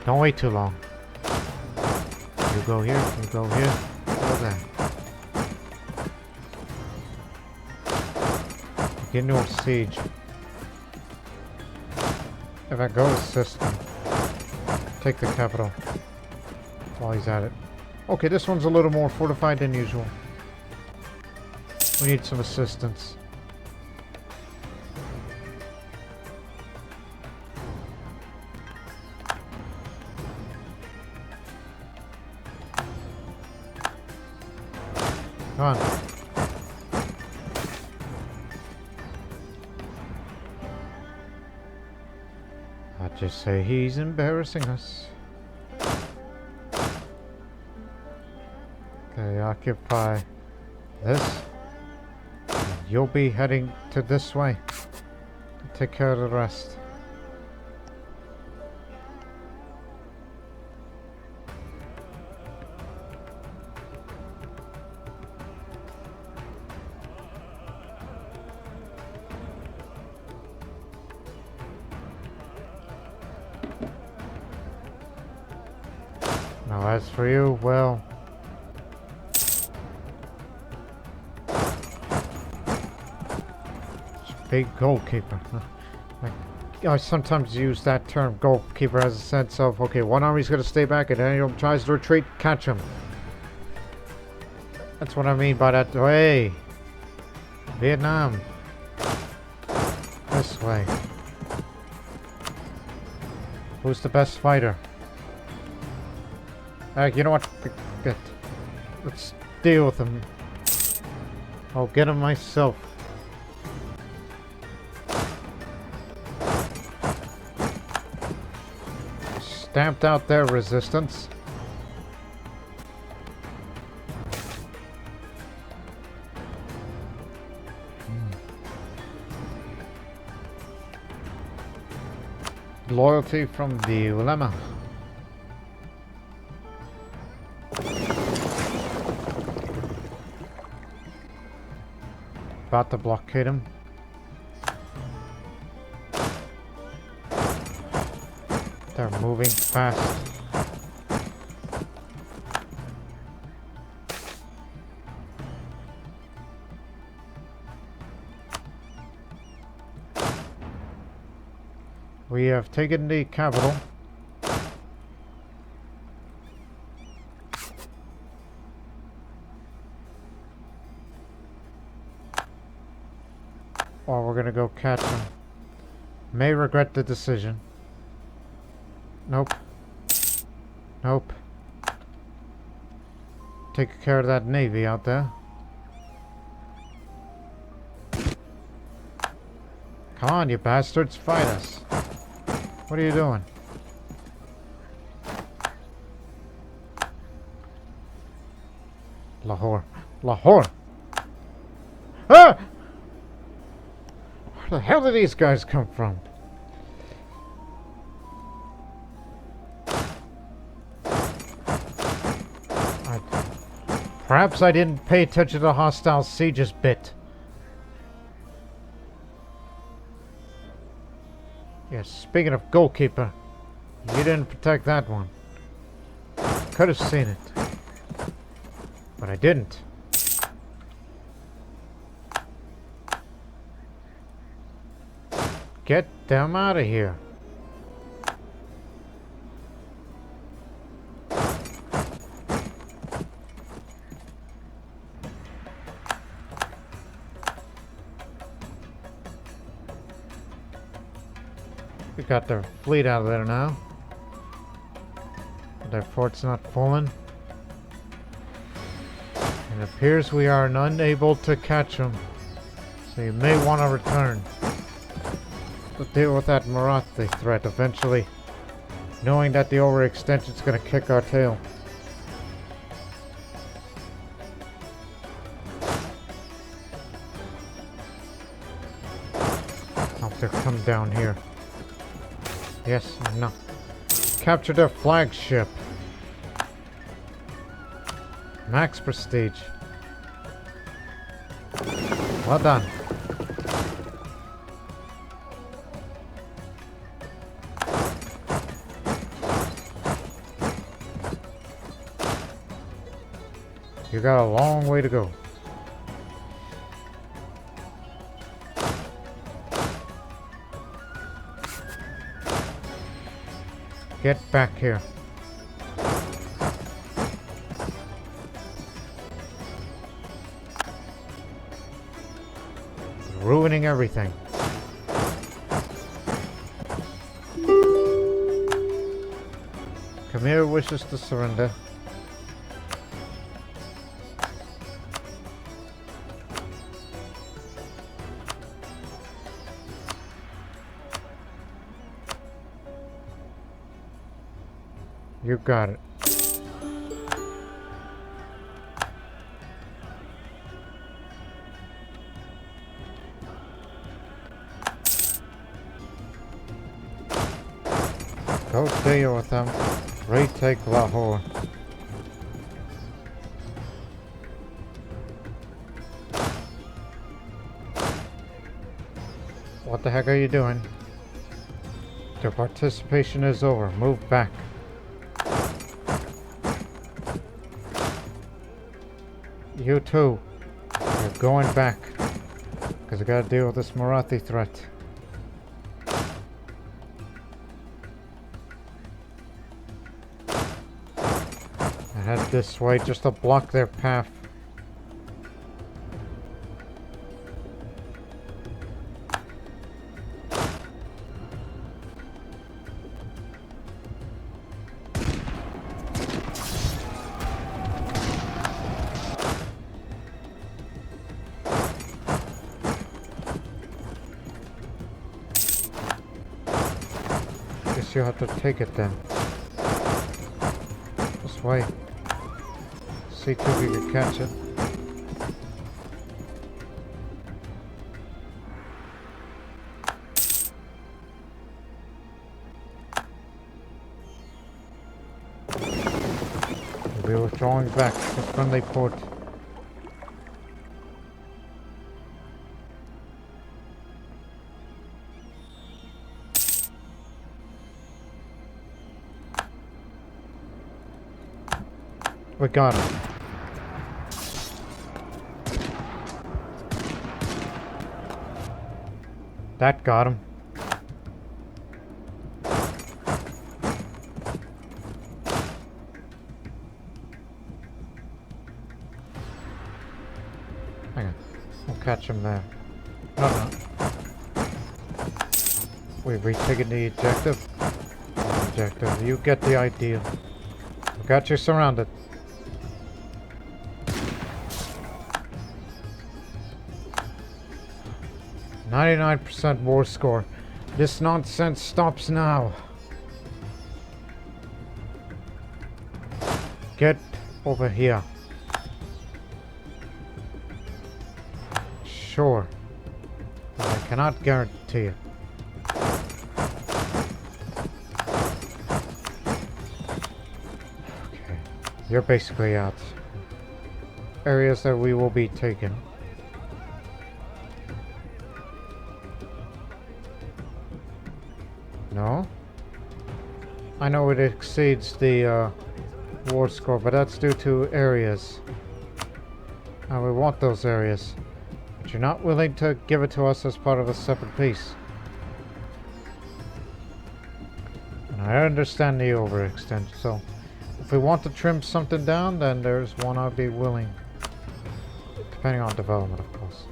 Don't wait too long. You go here, you go here, go there. Get into a siege. If I go assist him, take the capital while he's at it. Okay, this one's a little more fortified than usual. We need some assistance. Come on. I'd just say he's embarrassing us. Okay, occupy this. And you'll be heading to this way. Take care of the rest. Now as for you, well... big goalkeeper. I sometimes use that term, goalkeeper, as a sense of, okay, one army's gonna stay back and any of them tries to retreat, catch him. That's what I mean by that. Hey! Vietnam! This way. Who's the best fighter? You know what? Forget. Let's deal with him. I'll get him myself. Stamped out their resistance. Loyalty from the ulama. About to blockade him. They're moving fast. We have taken the capital. Or we're gonna go catch him. May regret the decision. Nope. Nope. Take care of that navy out there. Come on, you bastards, fight us. What are you doing? Lahore. Lahore! Ah! Where the hell did these guys come from? Perhaps I didn't pay attention to the hostile sieges bit. Yes, speaking of goalkeeper, you didn't protect that one. Could have seen it. But I didn't. Get them out of here. We got their fleet out of there now. Their fort's not fallen. It appears we are unable to catch them. So you may want to return. To deal with that Marathi threat eventually. Knowing that the overextension is going to kick our tail. Hope they'll come down here. Yes, no. Capture their flagship. Max prestige. Well done. You got a long way to go. Get back here. Ruining everything. Khmer wishes to surrender. You got it. Go deal with them. Retake Lahore. What the heck are you doing? Your participation is over. Move back. You too. You're going back. Because I gotta deal with this Marathi threat. I head this way just to block their path. You have to take it then. This way. See if we can catch it. We'll be withdrawing back to friendly port. We got him. That got him. Hang on. We'll catch him there. No, no. We've retaken the objective. Objective. You get the idea. We got you surrounded. %war score. This nonsense stops now. Get over here. Sure. But I cannot guarantee it. Okay. You're basically out. Areas that we will be taking. No? I know it exceeds the war score, but that's due to areas. And we want those areas. But you're not willing to give it to us as part of a separate piece. And I understand the overextend, so if we want to trim something down, then there's one I'd be willing. Depending on development, of course.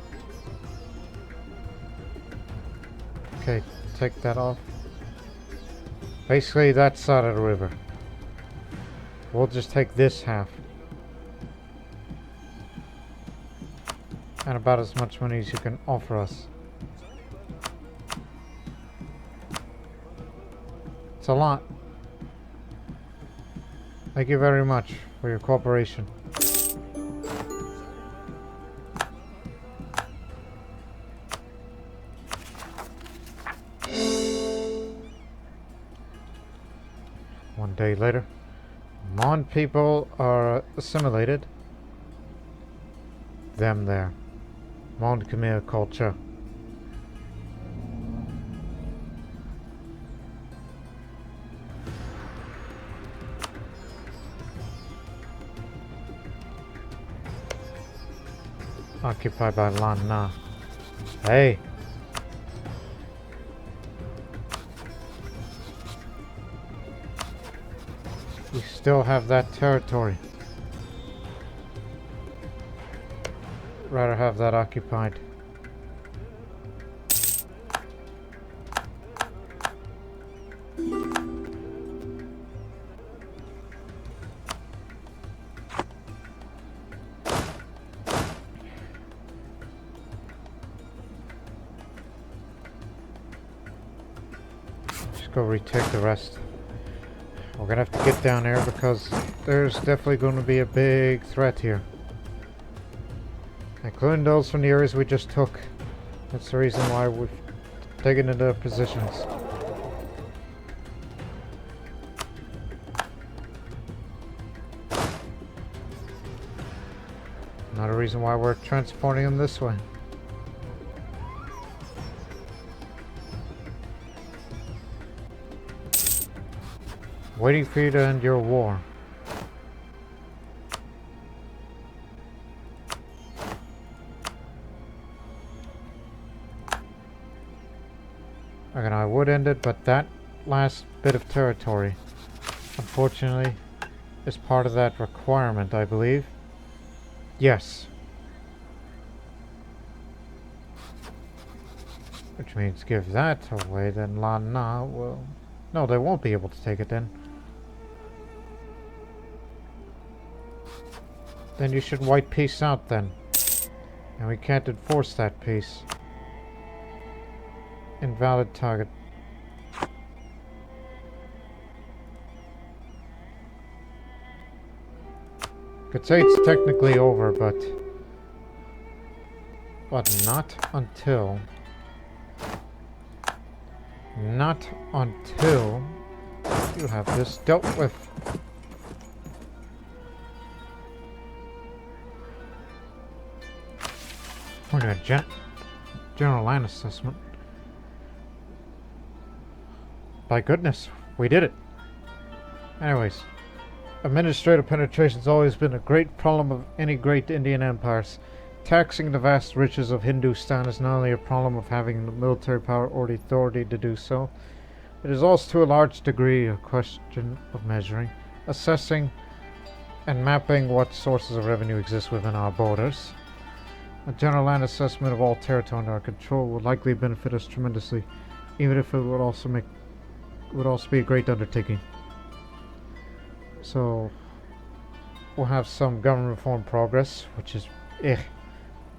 Okay, take that off. Basically, that side of the river. We'll just take this half. And about as much money as you can offer us. It's a lot. Thank you very much for your cooperation. One day later, Mon people are assimilated. Them there. Mon Khmer culture. Occupied by Lan Na. Hey! We still have that territory. Rather have that occupied. Just go retake the rest. We're gonna have to get down there because there's definitely going to be a big threat here. Including those from the areas we just took. That's the reason why we've taken into positions. Another reason why we're transporting them this way. Waiting for you to end your war. Again, I would end it, but that last bit of territory, unfortunately, is part of that requirement, I believe. Yes. Which means give that away, then Lan Na will... No, they won't be able to take it then. Then you should white peace out then. And we can't enforce that peace. Invalid target. Could say it's technically over, but not until you have this dealt with. We're gonna general land assessment. By goodness, we did it. Anyways, administrative penetration's always been a great problem of any great Indian empires. Taxing the vast riches of Hindustan is not only a problem of having the military power or the authority to do so, it is also to a large degree a question of measuring, assessing, and mapping what sources of revenue exist within our borders. A general land assessment of all territory under our control would likely benefit us tremendously, even if it would also be a great undertaking. So we'll have some government reform progress, which is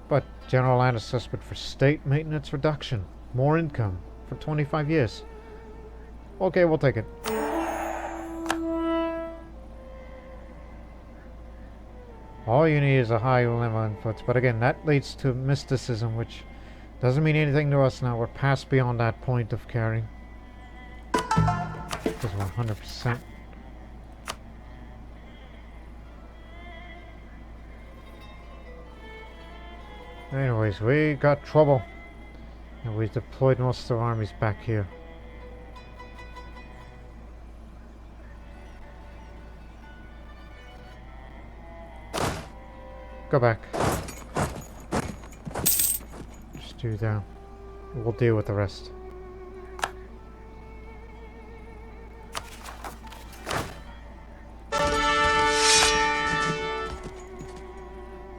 but general land assessment for state maintenance reduction, more income for 25 years. Okay, we'll take it. All you need is a high level inputs, but again, that leads to mysticism, which doesn't mean anything to us now. We're past beyond that point of caring. Because 100%. Anyways, we got trouble. And we deployed most of our armies back here. Go back. Just do that. We'll deal with the rest.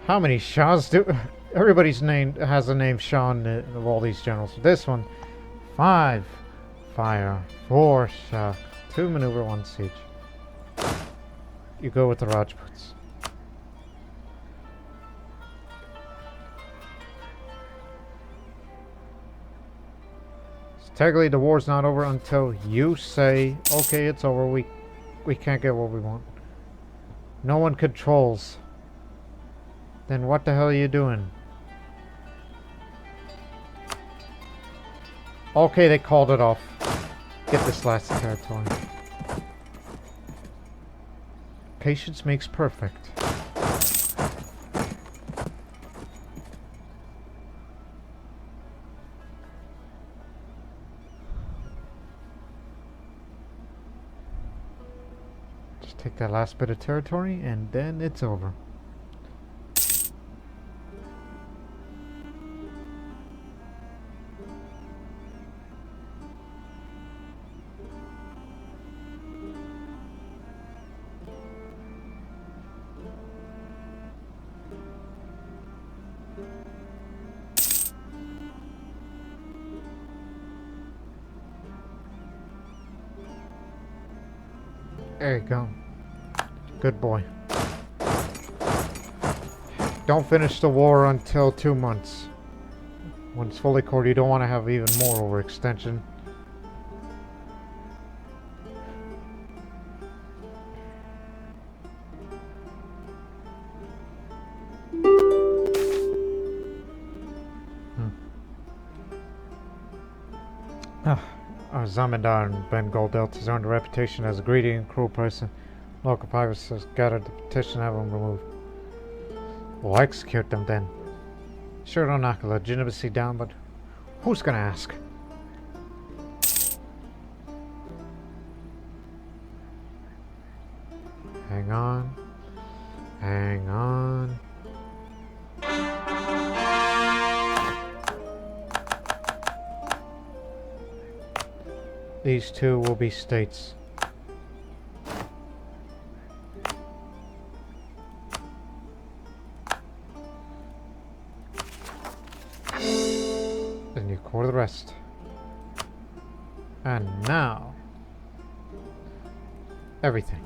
How many Shahs do... Everybody's name has a name Sean of all these generals. This one, 5 fire, 4 Shah, 2 maneuver, 1 siege. You go with the Rajputs. So technically the war's not over until you say, okay, it's over, we can't get what we want. No one controls. Then what the hell are you doing? Okay, they called it off. Get this last territory. Patience makes perfect. Just take that last bit of territory and then it's over. There you go. Good boy. Don't finish the war until 2 months. When it's fully cored, you don't want to have even more overextension. Our Zamindar in Bengal Delta has earned a reputation as a greedy and cruel person. Local pirates has gathered the petition to have him removed. We'll execute them then. Sure, don't knock the legitimacy down, but who's gonna ask? Hang on. Hang on. These two will be states. Then you core the rest. And now, everything.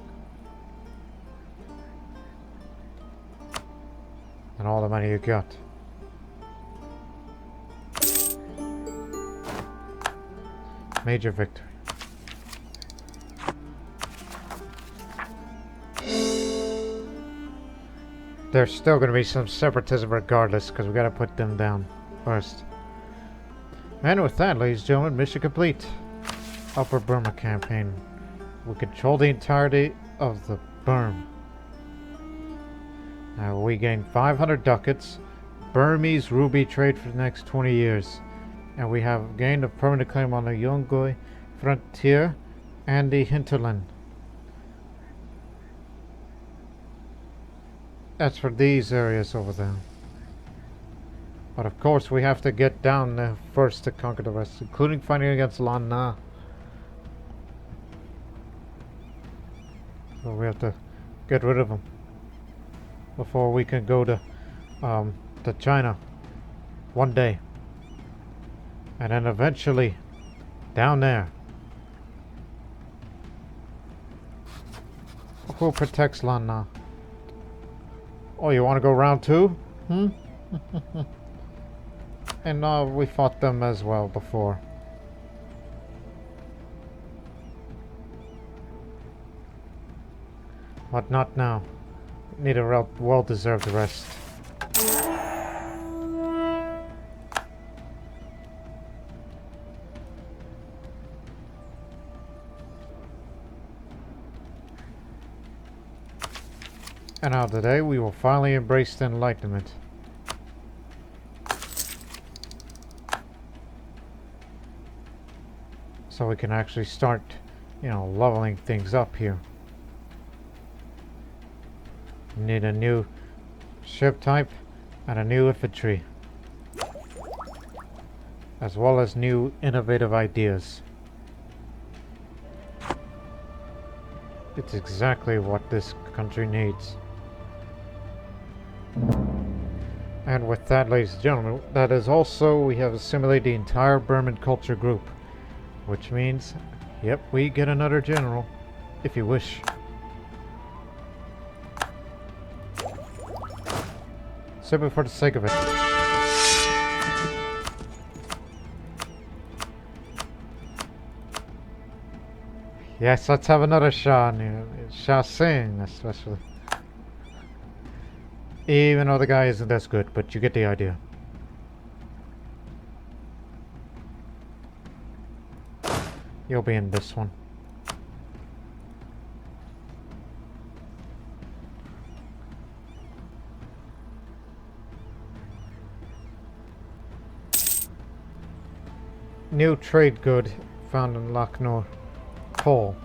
And all the money you got. Major victory. There's still going to be some separatism regardless, because we got to put them down first. And with that, ladies and gentlemen, mission complete. Upper Burma campaign. We control the entirety of the Burma. Now we gain 500 ducats, Burmese ruby trade for the next 20 years. And we have gained a permanent claim on the Yongoi frontier and the hinterland. That's for these areas over there. But of course we have to get down there first to conquer the rest, including fighting against Lan Na. So we have to get rid of them before we can go to China. one day. And then eventually, down there. Who protects land now? Oh, you want to go round two? Hmm? And we fought them as well before. But not now. Need a well-deserved rest. And now today we will finally embrace the Enlightenment. So we can actually start, you know, leveling things up here. We need a new ship type and a new infantry. As well as new innovative ideas. It's exactly what this country needs. And with that, ladies and gentlemen, that is also, we have assimilated the entire Burman culture group. Which means, yep, we get another general, if you wish. Simply for the sake of it. Yes, let's have another Shah, Shah Singh, especially. Even though the guy isn't as good, but you get the idea. You'll be in this one. New trade good found in Lucknow. Coal.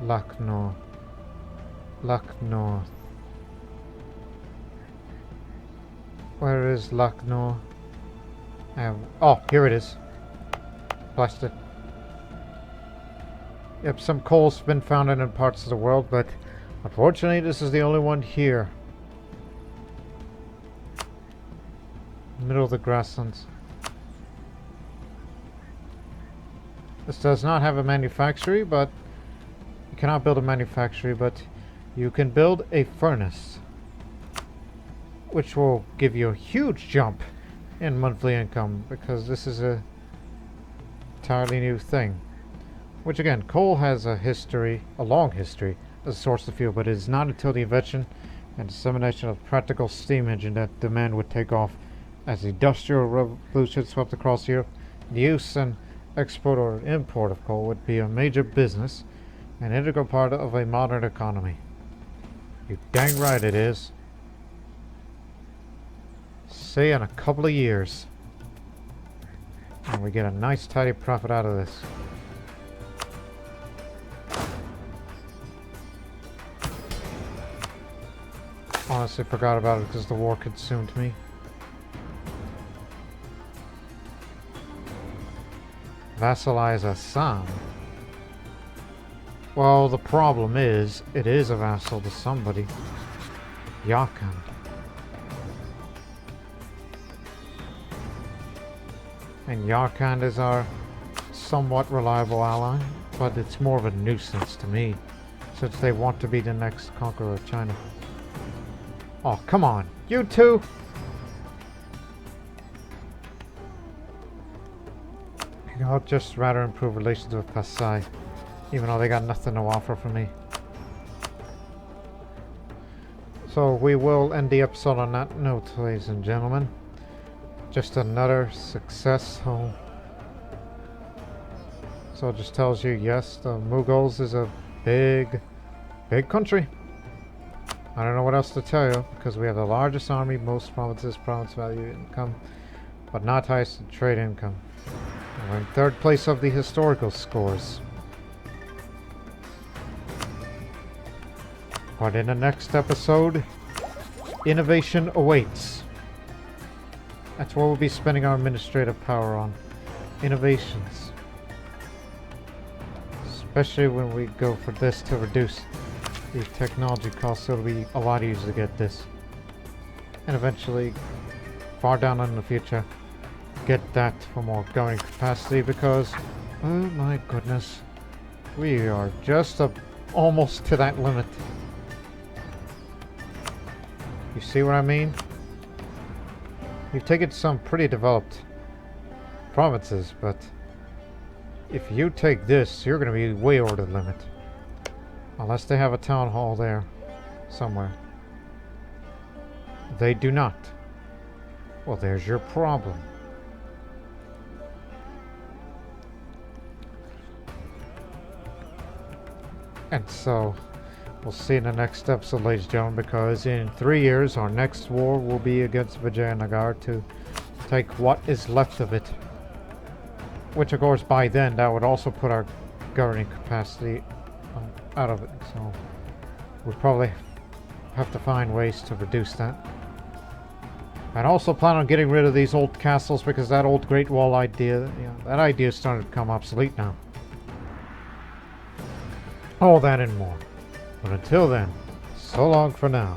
Lucknow. Lucknow. Where is Lucknow? Oh, here it is. Blasted. Yep, some coal's been found in parts of the world, but unfortunately this is the only one here. Middle of the grasslands. This does not have a manufactory, but you cannot build a manufactory, but you can build a furnace, which will give you a huge jump in monthly income, because this is a entirely new thing. Which again, coal has a history, a long history, as a source of fuel, but it is not until the invention and dissemination of practical steam engine that demand would take off. As the industrial revolution swept across Europe, the use and export or import of coal would be a major business, an integral part of a modern economy. You dang right it is. Say in a couple of years. And we get a nice tidy profit out of this. Honestly forgot about it because the war consumed me. Vassalize Assam. Well, the problem is, it is a vassal to somebody. Yarkand. And Yarkand is our somewhat reliable ally, but it's more of a nuisance to me, since they want to be the next conqueror of China. Oh, come on, you two! I'll just rather improve relations with Kasai, even though they got nothing to offer for me. So we will end the episode on that note, ladies and gentlemen. Just another success. So it just tells you, yes, the Mughals is a big country. I don't know what else to tell you, because we have the largest army, most provinces, province value income, but not highest in trade income. We're in third place of the historical scores. But in the next episode, innovation awaits. That's what we'll be spending our administrative power on. Innovations. Especially when we go for this to reduce the technology costs, so it'll be a lot easier to get this. and eventually, far down in the future, get that for more governing capacity because, oh my goodness, we are just almost to that limit. You see what I mean? You've taken some pretty developed provinces, but if you take this, you're going to be way over the limit. Unless they have a town hall there somewhere. They do not. Well, there's your problem. And so, we'll see in the next episode, ladies and gentlemen, because in 3 years, our next war will be against Vijayanagar to take what is left of it. Which, of course, by then, that would also put our governing capacity out of it. So, we'll probably have to find ways to reduce that. And also plan on getting rid of these old castles because that old Great Wall idea, that idea is starting to become obsolete now. All that and more. But until then, so long for now.